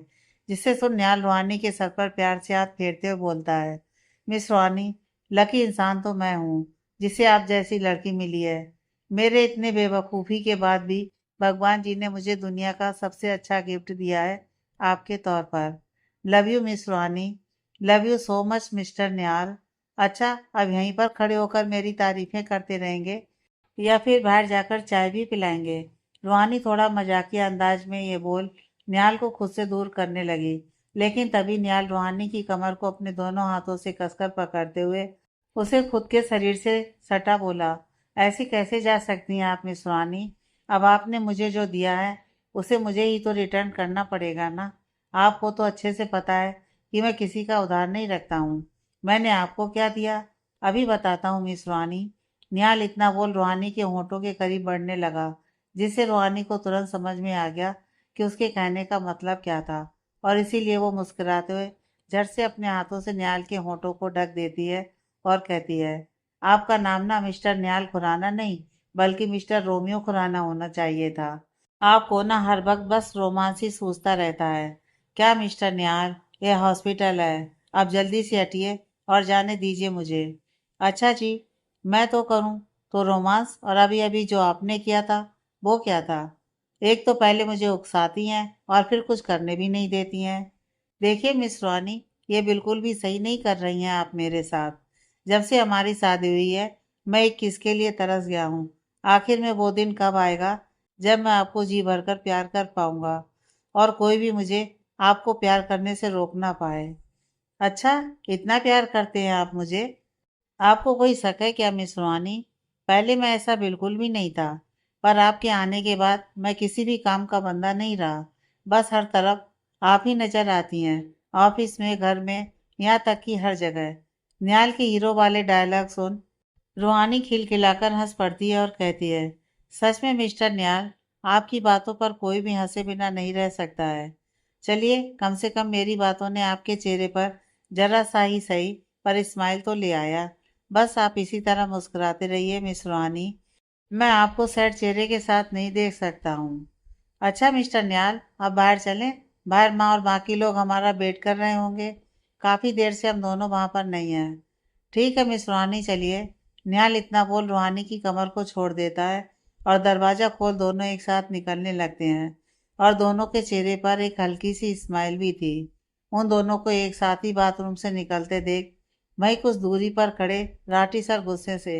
जिससे सुन निहाल रूहानी के सर पर प्यार से हाथ फेरते हुए बोलता है, मिस रूहानी, लकी इंसान तो मैं हूँ जिसे आप जैसी लड़की मिली है। मेरे इतने बेवकूफ़ी के बाद भी भगवान जी ने मुझे दुनिया का सबसे अच्छा गिफ्ट दिया है आपके तौर पर। Love you miss Roohani. Love you so much mister Nihal. अच्छा, अब यहीं पर खड़े होकर मेरी तारीफें करते रहेंगे या फिर बाहर जाकर चाय भी पिलाएंगे? रूहानी थोड़ा मजाकिया अंदाज में ये बोल निहाल को खुद से दूर करने लगी, लेकिन तभी निहाल रूहानी की कमर को अपने दोनों हाथों से कसकर पकड़ते हुए उसे खुद के शरीर से सटा बोला, ऐसे कैसे जा सकती हैं आप मिस रूहानी? अब आपने मुझे जो दिया है उसे मुझे ही तो रिटर्न करना पड़ेगा ना। आपको तो अच्छे से पता है कि मैं किसी का उधार नहीं रखता हूँ। मैंने आपको क्या दिया, अभी बताता हूँ मिस रूहानी। निहाल इतना बोल रूहानी के होंठों के करीब बढ़ने लगा, जिससे रूहानी को तुरंत समझ में आ गया कि उसके कहने का मतलब क्या था और इसीलिए वो मुस्कुराते हुए झट से अपने हाथों से निहाल के होंठों को ढक देती है और कहती है, आपका नाम ना मिस्टर निहाल खुराना नहीं बल्कि मिस्टर रोमियो खुराना होना चाहिए था। आपको ना हर वक्त बस रोमांस ही सूझता रहता है। क्या मिस्टर निहाल, ये हॉस्पिटल है, आप जल्दी से हटिए और जाने दीजिए मुझे। अच्छा जी, मैं तो करूं तो रोमांस, और अभी अभी जो आपने किया था वो क्या था? एक तो पहले मुझे उकसाती हैं और फिर कुछ करने भी नहीं देती हैं। देखिए मिस रानी, ये बिल्कुल भी सही नहीं कर रही हैं आप मेरे साथ। जब से हमारी शादी हुई है मैं एक किस के लिए तरस गया हूँ। आखिर में वो दिन कब आएगा जब मैं आपको जी भरकर प्यार कर पाऊंगा और कोई भी मुझे आपको प्यार करने से रोक ना पाए। अच्छा, इतना प्यार करते हैं आप मुझे? आपको कोई शक है क्या मिस रूहानी? पहले मैं ऐसा बिल्कुल भी नहीं था, पर आपके आने के बाद मैं किसी भी काम का बंदा नहीं रहा। बस हर तरफ आप ही नजर आती हैं, ऑफिस में, घर में, यहाँ तक कि हर जगह। निहाल के हीरो वाले डायलॉग सुन रूहानी खिलखिलाकर हंस पड़ती है और कहती है, सच में मिस्टर निहाल, आपकी बातों पर कोई भी हंसे बिना नहीं रह सकता है। चलिए, कम से कम मेरी बातों ने आपके चेहरे पर जरा सा ही सही पर स्माइल तो ले आया। बस आप इसी तरह मुस्कुराते रहिए मिस रूहानी। मैं आपको सैड चेहरे के साथ नहीं देख सकता हूँ। अच्छा मिस्टर निहाल, अब बाहर चलें। बाहर माँ और बाकी लोग हमारा वेट कर रहे होंगे। काफ़ी देर से हम दोनों वहाँ पर नहीं हैं। ठीक है मिस रूहानी, चलिए। निहाल इतना बोल रूहानी की कमर को छोड़ देता है और दरवाज़ा खोल दोनों एक साथ निकलने लगते हैं और दोनों के चेहरे पर एक हल्की सी स्माइल भी थी। उन दोनों को एक साथ ही बाथरूम से निकलते देख वहीं कुछ दूरी पर खड़े राठी सर गुस्से से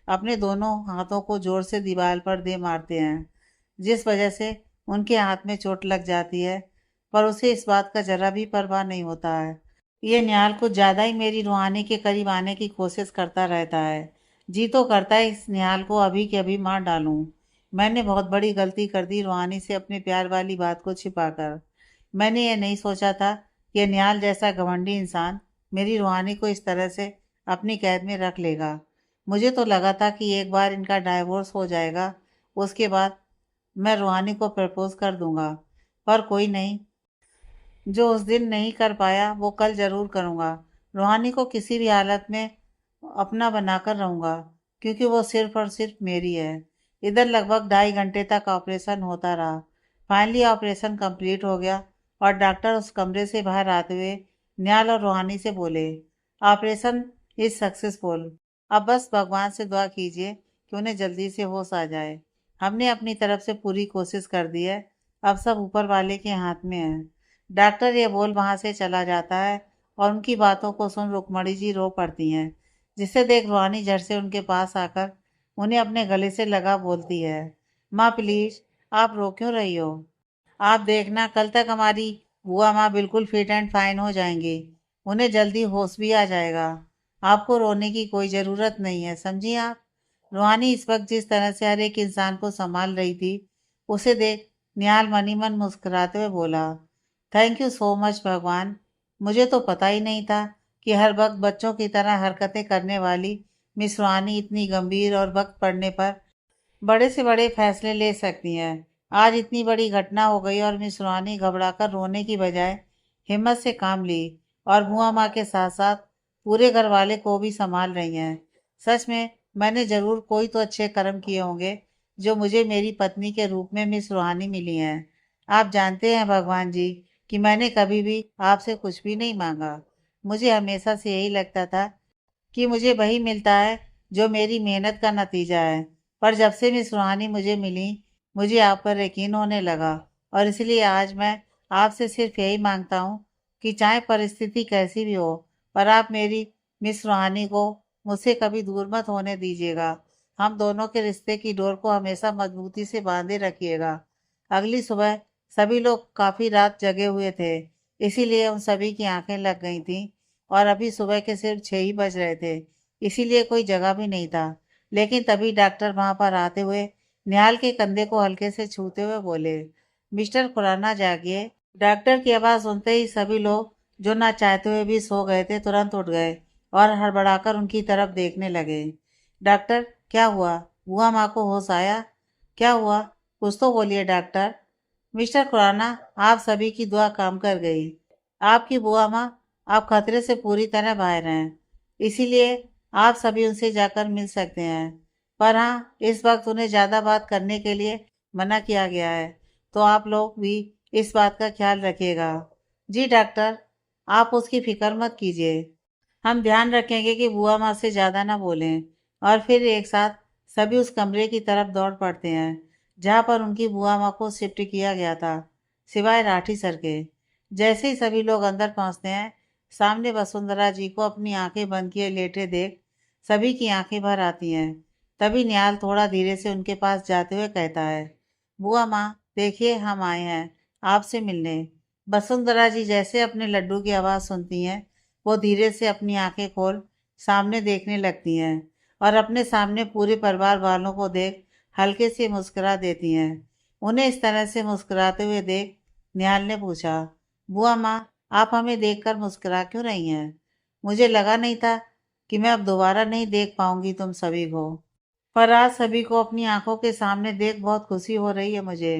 अपने दोनों हाथों को जोर से दीवार पर दे मारते हैं, जिस वजह से उनके हाथ में चोट लग जाती है। पर उसे इस बात का जरा भी परवाह नहीं होता है ये निहाल कुछ ज़्यादा ही मेरी रूहानी के करीब आने की कोशिश करता रहता है। जी तो करता है इस निहाल को अभी के अभी मार डालूं। मैंने बहुत बड़ी गलती कर दी रूहानी से अपने प्यार वाली बात को छिपाकर। मैंने ये नहीं सोचा था कि ये निहाल जैसा घमंडी इंसान मेरी रूहानी को इस तरह से अपनी कैद में रख लेगा। मुझे तो लगा था कि एक बार इनका डाइवोर्स हो जाएगा, उसके बाद मैं रूहानी को प्रपोज कर दूंगा। पर कोई नहीं, जो उस दिन नहीं कर पाया वो कल जरूर करूँगा। रूहानी को किसी भी हालत में अपना बनाकर रहूँगा, क्योंकि वो सिर्फ और सिर्फ मेरी है। इधर लगभग 2.5 घंटे तक ऑपरेशन होता रहा। फाइनली ऑपरेशन कंप्लीट हो गया और डॉक्टर उस कमरे से बाहर आते हुए निहाल और रूहानी से बोले, ऑपरेशन इज सक्सेसफुल। अब बस भगवान से दुआ कीजिए कि उन्हें जल्दी से होश आ जाए। हमने अपनी तरफ से पूरी कोशिश कर दी है, अब सब ऊपर वाले के हाथ में है। डॉक्टर ये बोल वहां से चला जाता है और उनकी बातों को सुन रुक्मणी जी रो पड़ती हैं, जिसे देख रूहानी झट से उनके पास आकर उन्हें अपने गले से लगा बोलती है, माँ प्लीज, आप रो क्यों रही हो? आप देखना कल तक हमारी बुआ माँ बिल्कुल फिट एंड फाइन हो जाएंगी। उन्हें जल्दी होश भी आ जाएगा। आपको रोने की कोई ज़रूरत नहीं है, समझी आप? रूहानी इस वक्त जिस तरह से हर एक इंसान को संभाल रही थी, उसे देख निहाल मनी मन मुस्कुराते हुए बोला, थैंक यू सो मच भगवान। मुझे तो पता ही नहीं था कि हर वक्त बच्चों की तरह हरकतें करने वाली मिस रूहानी इतनी गंभीर और वक्त पड़ने पर बड़े से बड़े फैसले ले सकती हैं। आज इतनी बड़ी घटना हो गई और मिस रूहानी घबराकर रोने की बजाय हिम्मत से काम ली और बुआ माँ के साथ साथ पूरे घर वाले को भी संभाल रही हैं। सच में मैंने जरूर कोई तो अच्छे कर्म किए होंगे जो मुझे मेरी पत्नी के रूप में मिस रूहानी मिली हैं। आप जानते हैं भगवान जी कि मैंने कभी भी आपसे कुछ भी नहीं मांगा। मुझे हमेशा से यही लगता था कि मुझे वही मिलता है जो मेरी मेहनत का नतीजा है। पर जब से मिस रूहानी मुझे मिली, मुझे आप पर यकीन होने लगा और इसलिए आज मैं आपसे सिर्फ यही मांगता हूँ कि चाहे परिस्थिति कैसी भी हो, पर आप मेरी मिस रूहानी को मुझसे कभी दूर मत होने दीजिएगा। हम दोनों के रिश्ते की डोर को हमेशा मजबूती से बांधे रखिएगा। अगली सुबह सभी लोग काफ़ी रात जगे हुए थे, इसीलिए उन सभी की आंखें लग गई थीं और अभी सुबह के सिर्फ 6 ही बज रहे थे, इसीलिए कोई जगह भी नहीं था। लेकिन तभी डॉक्टर वहां पर आते हुए निहाल के कंधे को हल्के से छूते हुए बोले, मिस्टर खुराना जागिए। डॉक्टर की आवाज़ सुनते ही सभी लोग, जो ना चाहते हुए भी सो गए थे, तुरंत उठ गए और हड़बड़ाकर उनकी तरफ देखने लगे। डॉक्टर, क्या हुआ? बुआ माँ को होश आया? क्या हुआ? कुछ तो बोलिए डॉक्टर। मिस्टर खुराना, आप सभी की दुआ काम कर गई। आपकी बुआ माँ आप खतरे से पूरी तरह बाहर हैं, इसीलिए आप सभी उनसे जाकर मिल सकते हैं। पर हाँ, इस वक्त उन्हें ज़्यादा बात करने के लिए मना किया गया है, तो आप लोग भी इस बात का ख्याल रखिएगा। जी डॉक्टर, आप उसकी फिक्र मत कीजिए। हम ध्यान रखेंगे कि बुआ माँ से ज़्यादा ना बोलें। और फिर एक साथ सभी उस कमरे की तरफ दौड़ पड़ते हैं जहाँ पर उनकी बुआ माँ को शिफ्ट किया गया था, सिवाय राठी सर के। जैसे ही सभी लोग अंदर पहुँचते हैं, सामने वसुंधरा जी को अपनी आंखें बंद किए लेटे देख सभी की आंखें भर आती हैं। तभी निहाल थोड़ा धीरे से उनके पास जाते हुए कहता है, बुआ माँ, देखिए हम आए हैं आपसे मिलने। वसुंधरा जी जैसे अपने लड्डू की आवाज़ सुनती हैं, वो धीरे से अपनी आंखें खोल सामने देखने लगती हैं और अपने सामने पूरे परिवार वालों को देख हल्के से मुस्कुरा देती हैं। उन्हें इस तरह से मुस्कुराते हुए देख निहाल ने पूछा, बुआ माँ, आप हमें देखकर मुस्कुरा क्यों रही हैं? मुझे लगा नहीं था कि मैं अब दोबारा नहीं देख पाऊंगी तुम सभी को, पर आज सभी को अपनी आंखों के सामने देख बहुत खुशी हो रही है मुझे।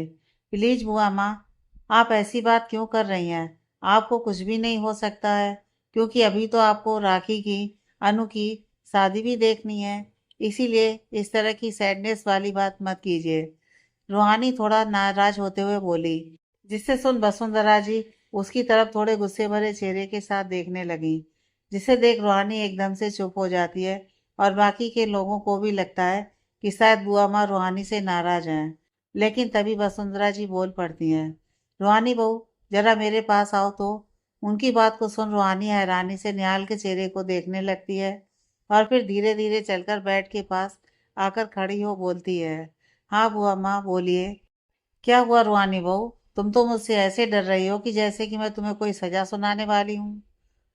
प्लीज बुआ माँ, आप ऐसी बात क्यों कर रही हैं? आपको कुछ भी नहीं हो सकता है, क्योंकि अभी तो आपको राखी की, अनु की शादी भी देखनी है। इसीलिए इस तरह की सैडनेस वाली बात मत कीजिए। रूहानी थोड़ा नाराज होते हुए बोली, जिससे सुन वसुंधरा जी उसकी तरफ थोड़े गुस्से भरे चेहरे के साथ देखने लगी, जिसे देख रूहानी एकदम से चुप हो जाती है और बाकी के लोगों को भी लगता है कि शायद बुआ माँ रूहानी से नाराज हैं। लेकिन तभी वसुंधरा जी बोल पड़ती हैं, रूहानी बहू, जरा मेरे पास आओ तो। उनकी बात को सुन रूहानी हैरानी से निहाल के चेहरे को देखने लगती है और फिर धीरे धीरे चलकर बेड के पास आकर खड़ी हो बोलती है, हाँ बुआ माँ, बोलिए। क्या हुआ रूहानी बहू? तुम तो मुझसे ऐसे डर रही हो कि जैसे कि मैं तुम्हें कोई सजा सुनाने वाली हूँ।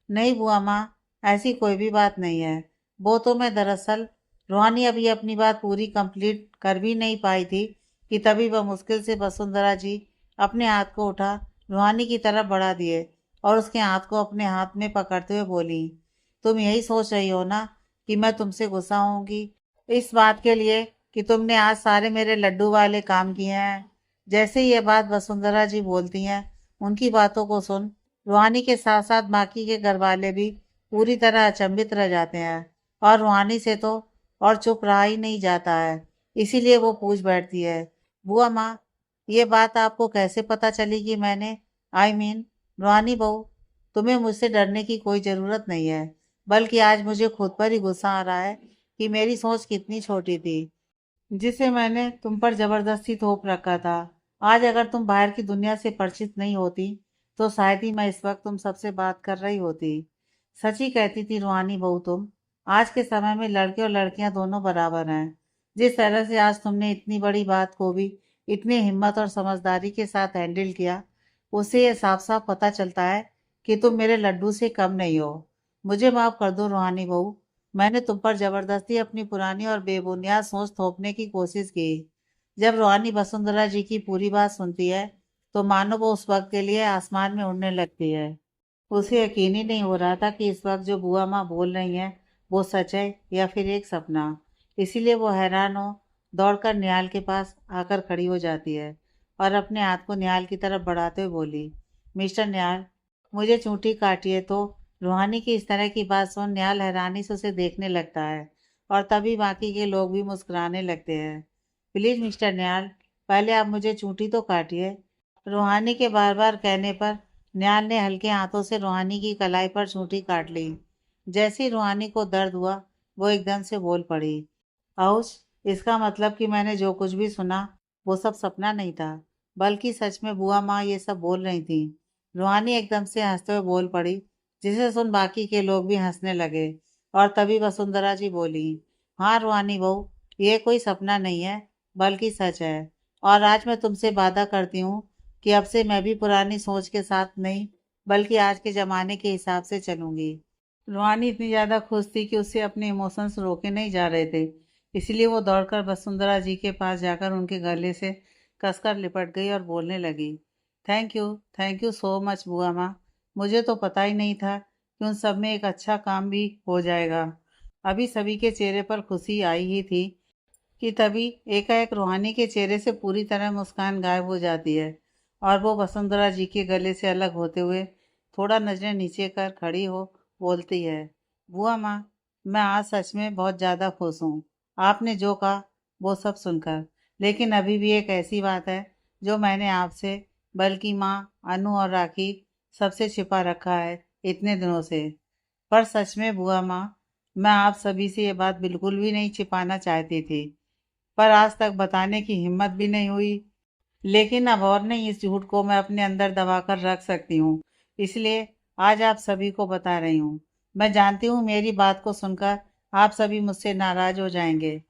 नहीं बुआ माँ, ऐसी कोई भी बात नहीं है। वो तो मैं दरअसल रूहानी अभी अपनी बात पूरी कंप्लीट कर भी नहीं पाई थी कि तभी वह मुश्किल से वसुंधरा जी अपने हाथ को उठा रूहानी की तरफ बढ़ा दिए और उसके हाथ को अपने हाथ में पकड़ते हुए बोली, तुम यही सोच रही हो ना कि मैं तुमसे गुस्सा होंगी इस बात के लिए कि तुमने आज सारे मेरे लड्डू वाले काम किए हैं। जैसे ही ये बात वसुंधरा जी बोलती हैं, उनकी बातों को सुन रूहानी के साथ साथ बाकी के घर वाले भी पूरी तरह अचंभित रह जाते हैं और रूहानी से तो और चुप रहा ही नहीं जाता है। इसीलिए वो पूछ बैठती है, बुआ माँ, ये बात आपको कैसे पता चली कि मैंने रूहानी बहू, तुम्हें मुझसे डरने की कोई ज़रूरत नहीं है, बल्कि आज मुझे खुद पर ही गुस्सा आ रहा है कि मेरी सोच कितनी छोटी थी, जिसे मैंने तुम पर जबरदस्ती थोप रखा था। आज अगर तुम बाहर की दुनिया से परिचित नहीं होती तो शायद ही मैं इस वक्त तुम सबसे बात कर रही होती। सच ही कहती थी रूहानी बहू तुम। आज के समय में लड़के और लड़कियां दोनों बराबर हैं। जिस तरह से आज तुमने इतनी बड़ी बात को भी इतनी हिम्मत और समझदारी के साथ हैंडल किया, उससे ये साफ साफ पता चलता है कि तुम मेरे लड्डू से कम नहीं हो। मुझे माफ कर दो रूहानी बहू, मैंने तुम पर जबरदस्ती अपनी पुरानी और बेबुनियाद सोच थोपने की कोशिश की। जब रूहानी वसुंधरा जी की पूरी बात सुनती है तो मानो वो उस वक्त के लिए आसमान में उड़ने लगती है। उसे यकीन ही नहीं हो रहा था कि इस वक्त जो बुआ माँ बोल रही हैं वो सच है या फिर एक सपना। इसीलिए वो हैरान हो दौड़कर निहाल के पास आकर खड़ी हो जाती है और अपने हाथ को निहाल की तरफ बढ़ाते हुए बोली, मिस्टर निहाल, मुझे चूंटी काटिए। तो रूहानी की इस तरह की बात सुन निहाल हैरानी से उसे देखने लगता है और तभी बाकी के लोग भी मुस्कुराने लगते हैं। प्लीज मिस्टर निहाल, पहले आप मुझे चूंटी तो काटिए। रूहानी के बार बार कहने पर निहाल ने हल्के हाथों से रूहानी की कलाई पर चूंटी काट ली। जैसे ही रूहानी को दर्द हुआ, वो एकदम से बोल पड़ी, आउच! इसका मतलब कि मैंने जो कुछ भी सुना वो सब सपना नहीं था, बल्कि सच में बुआ माँ ये सब बोल रही थी। रूहानी एकदम से हंसते हुए बोल पड़ी, जिसे सुन बाकी के लोग भी हंसने लगे। और तभी वसुंधरा जी बोली, हाँ रूहानी बहू, ये कोई सपना नहीं है, बल्कि सच है। और आज मैं तुमसे वादा करती हूँ कि अब से मैं भी पुरानी सोच के साथ नहीं, बल्कि आज के ज़माने के हिसाब से चलूंगी। रूहानी इतनी ज़्यादा खुश थी कि उससे अपने इमोशंस रोके नहीं जा रहे थे। इसलिए वो दौड़कर वसुंधरा जी के पास जाकर उनके गले से कसकर लिपट गई और बोलने लगी, थैंक यू सो मच बुआ माँ। मुझे तो पता ही नहीं था कि उन सब में एक अच्छा काम भी हो जाएगा। अभी सभी के चेहरे पर खुशी आई ही थी कि तभी एकाएक रूहानी के चेहरे से पूरी तरह मुस्कान गायब हो जाती है और वो वसुंधरा जी के गले से अलग होते हुए थोड़ा नजरें नीचे कर खड़ी हो बोलती है, बुआ माँ, मैं आज सच में बहुत ज़्यादा खुश हूँ आपने जो कहा वो सब सुनकर। लेकिन अभी भी एक ऐसी बात है जो मैंने आपसे, बल्कि माँ, अनु और राखी, सबसे छिपा रखा है इतने दिनों से। पर सच में बुआ माँ, मैं आप सभी से ये बात बिल्कुल भी नहीं छिपाना चाहती थी, पर आज तक बताने की हिम्मत भी नहीं हुई। लेकिन अब और नहीं, इस झूठ को मैं अपने अंदर दबा कर रख सकती हूँ, इसलिए आज आप सभी को बता रही हूँ। मैं जानती हूँ मेरी बात को सुनकर आप सभी मुझसे नाराज हो जाएंगे,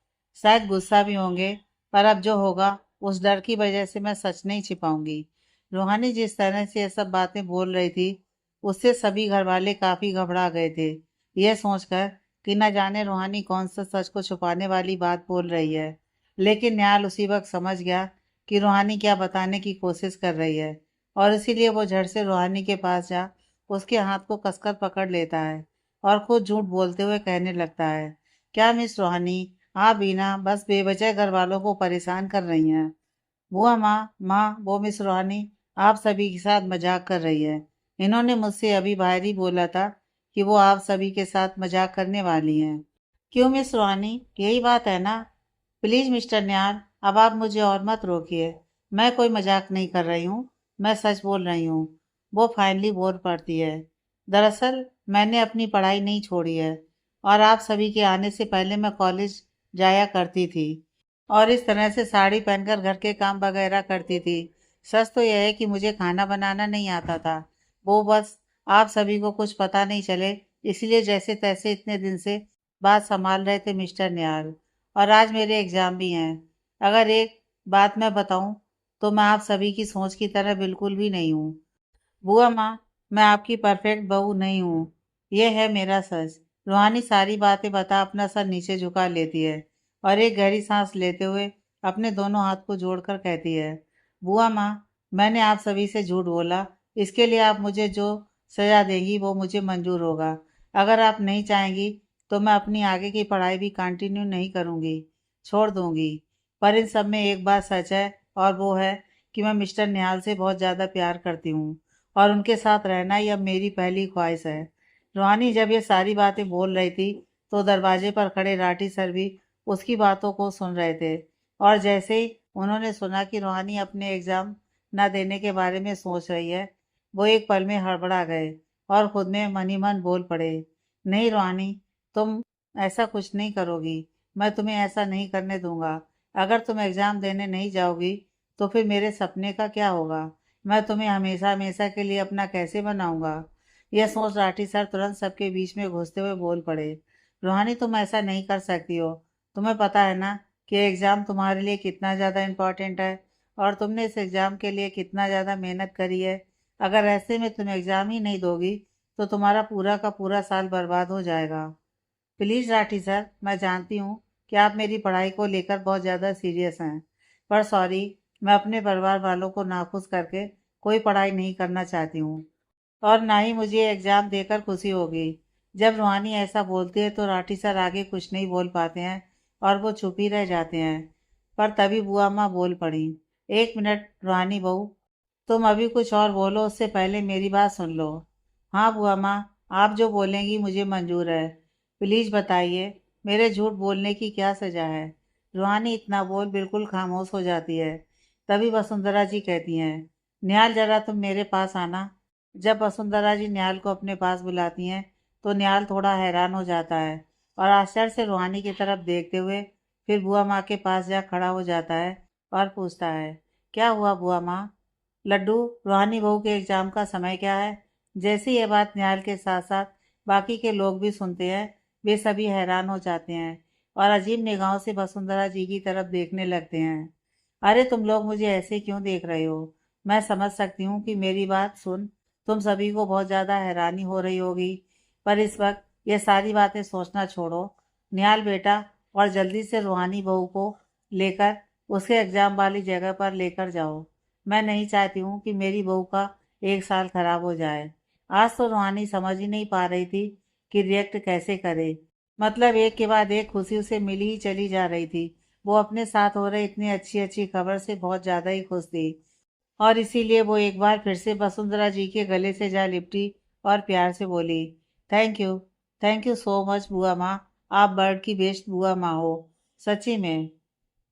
शायद गुस्सा भी होंगे, पर अब जो होगा उस डर की वजह से मैं सच नहीं छिपाऊंगी। रूहानी जिस तरह से ये सब बातें बोल रही थी, उससे सभी घर वाले काफी घबरा गए थे, यह सोचकर कि न जाने रूहानी कौन सा सच को छुपाने वाली बात बोल रही है। लेकिन न्याल उसी वक्त समझ गया कि रूहानी क्या बताने की कोशिश कर रही है और इसीलिए वो झट से रूहानी के पास जा उसके हाथ को कसकर पकड़ लेता है और खुद झूठ बोलते हुए कहने लगता है, क्या मिस रूहानी, आप बिना बस बेवजह घर वालों को परेशान कर रही हैं। बुआ माँ, वो मिस रूहानी आप सभी के साथ मजाक कर रही है। इन्होंने मुझसे अभी बाहर ही बोला था कि वो आप सभी के साथ मजाक करने वाली हैं। क्यों मिस रूहानी, यही बात है ना? प्लीज मिस्टर न्यार, अब आप मुझे और मत रोकिए। मैं कोई मजाक नहीं कर रही हूँ, मैं सच बोल रही हूँ। वो फाइनली बोल पड़ती है, दरअसल मैंने अपनी पढ़ाई नहीं छोड़ी है और आप सभी के आने से पहले मैं कॉलेज जाया करती थी और इस तरह से साड़ी पहनकर घर के काम वगैरह करती थी। सच तो यह है कि मुझे खाना बनाना नहीं आता था। वो बस आप सभी को कुछ पता नहीं चले, इसलिए जैसे तैसे इतने दिन से बात संभाल रहे थे मिस्टर न्याल। और आज मेरे एग्ज़ाम भी हैं। अगर एक बात मैं बताऊं तो मैं आप सभी की सोच की तरह बिल्कुल भी नहीं हूँ। बुआ माँ, मैं आपकी परफेक्ट बहू नहीं हूँ, ये है मेरा सच। रूहानी सारी बातें बता अपना सर नीचे झुका लेती है और एक गहरी सांस लेते हुए अपने दोनों हाथ को जोड़कर कहती है, बुआ माँ, मैंने आप सभी से झूठ बोला। इसके लिए आप मुझे जो सजा देंगी वो मुझे मंजूर होगा। अगर आप नहीं चाहेंगी तो मैं अपनी आगे की पढ़ाई भी कंटिन्यू नहीं करूँगी, छोड़ दूँगी। पर इन सब में एक बात सच है और वो है कि मैं मिस्टर निहाल से बहुत ज़्यादा प्यार करती हूँ और उनके साथ रहना ही अब मेरी पहली ख्वाहिश है। रूहानी जब ये सारी बातें बोल रही थी तो दरवाजे पर खड़े राठी सर भी उसकी बातों को सुन रहे थे और जैसे ही उन्होंने सुना कि रूहानी अपने एग्ज़ाम न देने के बारे में सोच रही है, वो एक पल में हड़बड़ा गए और खुद में मन ही मन बोल पड़े, नहीं रूहानी, तुम ऐसा कुछ नहीं करोगी। मैं तुम्हें ऐसा नहीं करने दूंगा। अगर तुम एग्ज़ाम देने नहीं जाओगी तो फिर मेरे सपने का क्या होगा? मैं तुम्हें हमेशा हमेशा के लिए अपना कैसे बनाऊंगा? यह सोच राठी सर तुरंत सबके बीच में घुसते हुए बोल पड़े, रूहानी, तुम ऐसा नहीं कर सकती हो। तुम्हें पता है ना कि एग्ज़ाम तुम्हारे लिए कितना ज़्यादा इम्पोर्टेंट है और तुमने इस एग्ज़ाम के लिए कितना ज़्यादा मेहनत करी है। अगर ऐसे में तुम एग्ज़ाम ही नहीं दोगी तो तुम्हारा पूरा का पूरा साल बर्बाद हो जाएगा। प्लीज़ राठी सर, मैं जानती हूँ कि आप मेरी पढ़ाई को लेकर बहुत ज़्यादा सीरियस हैं, पर सॉरी, मैं अपने परिवार वालों को नाखुश करके कोई पढ़ाई नहीं करना चाहती हूँ और ना ही मुझे एग्ज़ाम देकर खुशी होगी। जब रूहानी ऐसा बोलती है तो राठी सर आगे कुछ नहीं बोल पाते हैं और वो चुप ही रह जाते हैं। पर तभी बुआ माँ बोल पड़ी, एक मिनट रूहानी बहू, तुम अभी कुछ और बोलो उससे पहले मेरी बात सुन लो। हाँ बुआ माँ, आप जो बोलेंगी मुझे मंजूर है। प्लीज़ बताइए, मेरे झूठ बोलने की क्या सज़ा है? रूहानी इतना बोल बिल्कुल खामोश हो जाती है। तभी वसुंधरा जी कहती हैं, निहाल, जरा तुम मेरे पास आना। जब वसुंधरा जी निहाल को अपने पास बुलाती हैं तो निहाल थोड़ा हैरान हो जाता है और आश्चर्य से रूहानी की तरफ देखते हुए फिर बुआ माँ के पास जा खड़ा हो जाता है और पूछता है, क्या हुआ बुआ माँ? लड्डू, रूहानी बहू के एग्जाम का समय क्या है? जैसे ये बात निहाल के साथ साथ बाकी के लोग भी सुनते हैं, वे सभी हैरान हो जाते हैं और अजीब निगाहों से वसुंधरा जी की तरफ देखने लगते हैं। अरे तुम लोग मुझे ऐसे क्यों देख रहे हो? मैं समझ सकती हूँ कि मेरी बात सुन तुम सभी को बहुत ज़्यादा हैरानी हो रही होगी, पर इस वक्त ये सारी बातें सोचना छोड़ो। निहाल बेटा, और जल्दी से रूहानी बहू को लेकर उसके एग्जाम वाली जगह पर लेकर जाओ। मैं नहीं चाहती हूँ कि मेरी बहू का एक साल खराब हो जाए। आज तो रूहानी समझ ही नहीं पा रही थी कि रिएक्ट कैसे करे। मतलब एक के बाद एक खुशी उसे मिली ही चली जा रही थी। वो अपने साथ हो रही इतनी अच्छी अच्छी खबर से बहुत ज़्यादा ही खुश थी और इसीलिए वो एक बार फिर से वसुंधरा जी के गले से जा लिपटी और प्यार से बोली, thank you, thank you so much बुआ माँ। आप बर्ड की बेस्ट बुआ माँ हो, सच्ची में।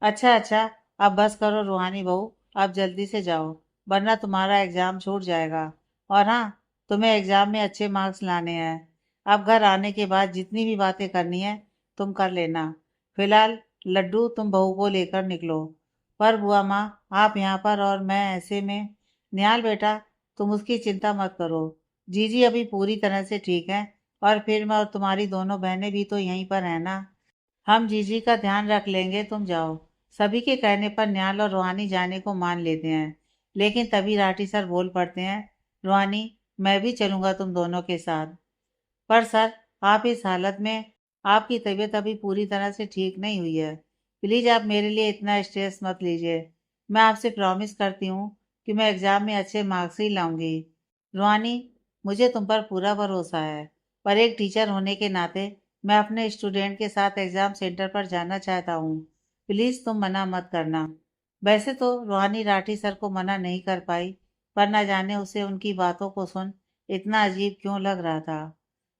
अच्छा अच्छा, अब बस करो रूहानी बहू, आप जल्दी से जाओ वरना तुम्हारा एग्ज़ाम छूट जाएगा। और हाँ, तुम्हें एग्ज़ाम में अच्छे मार्क्स लाने हैं। अब घर आने के बाद जितनी भी बातें करनी है तुम कर लेना। फिलहाल लड्डू, तुम बहू को लेकर निकलो। पर बुआ माँ, आप यहाँ पर और मैं ऐसे में। निहाल बेटा, तुम उसकी चिंता मत करो। जीजी अभी पूरी तरह से ठीक है और फिर मैं और तुम्हारी दोनों बहनें भी तो यहीं पर हैं ना। हम जीजी का ध्यान रख लेंगे, तुम जाओ। सभी के कहने पर निहाल और रूहानी जाने को मान लेते हैं, लेकिन तभी राठी सर बोल पड़ते हैं, रूहानी, मैं भी चलूंगा तुम दोनों के साथ। पर सर, आप इस हालत में, आपकी तबीयत अभी पूरी तरह से ठीक नहीं हुई है। प्लीज़ आप मेरे लिए इतना स्ट्रेस मत लीजिए। मैं आपसे प्रॉमिस करती हूँ कि मैं एग्ज़ाम में अच्छे मार्क्स ही लाऊंगी। रूहानी, मुझे तुम पर पूरा भरोसा है, पर एक टीचर होने के नाते मैं अपने स्टूडेंट के साथ एग्ज़ाम सेंटर पर जाना चाहता हूँ। प्लीज़ तुम मना मत करना। वैसे तो रूहानी राठी सर को मना नहीं कर पाई, पर न जाने उसे उनकी बातों को सुन इतना अजीब क्यों लग रहा था।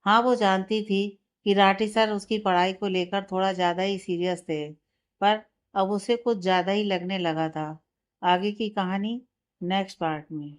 हाँ, वो जानती थी कि राठी सर उसकी पढ़ाई को लेकर थोड़ा ज़्यादा ही सीरियस थे, पर अब उसे कुछ ज़्यादा ही लगने लगा था। आगे की कहानी नेक्स्ट पार्ट में।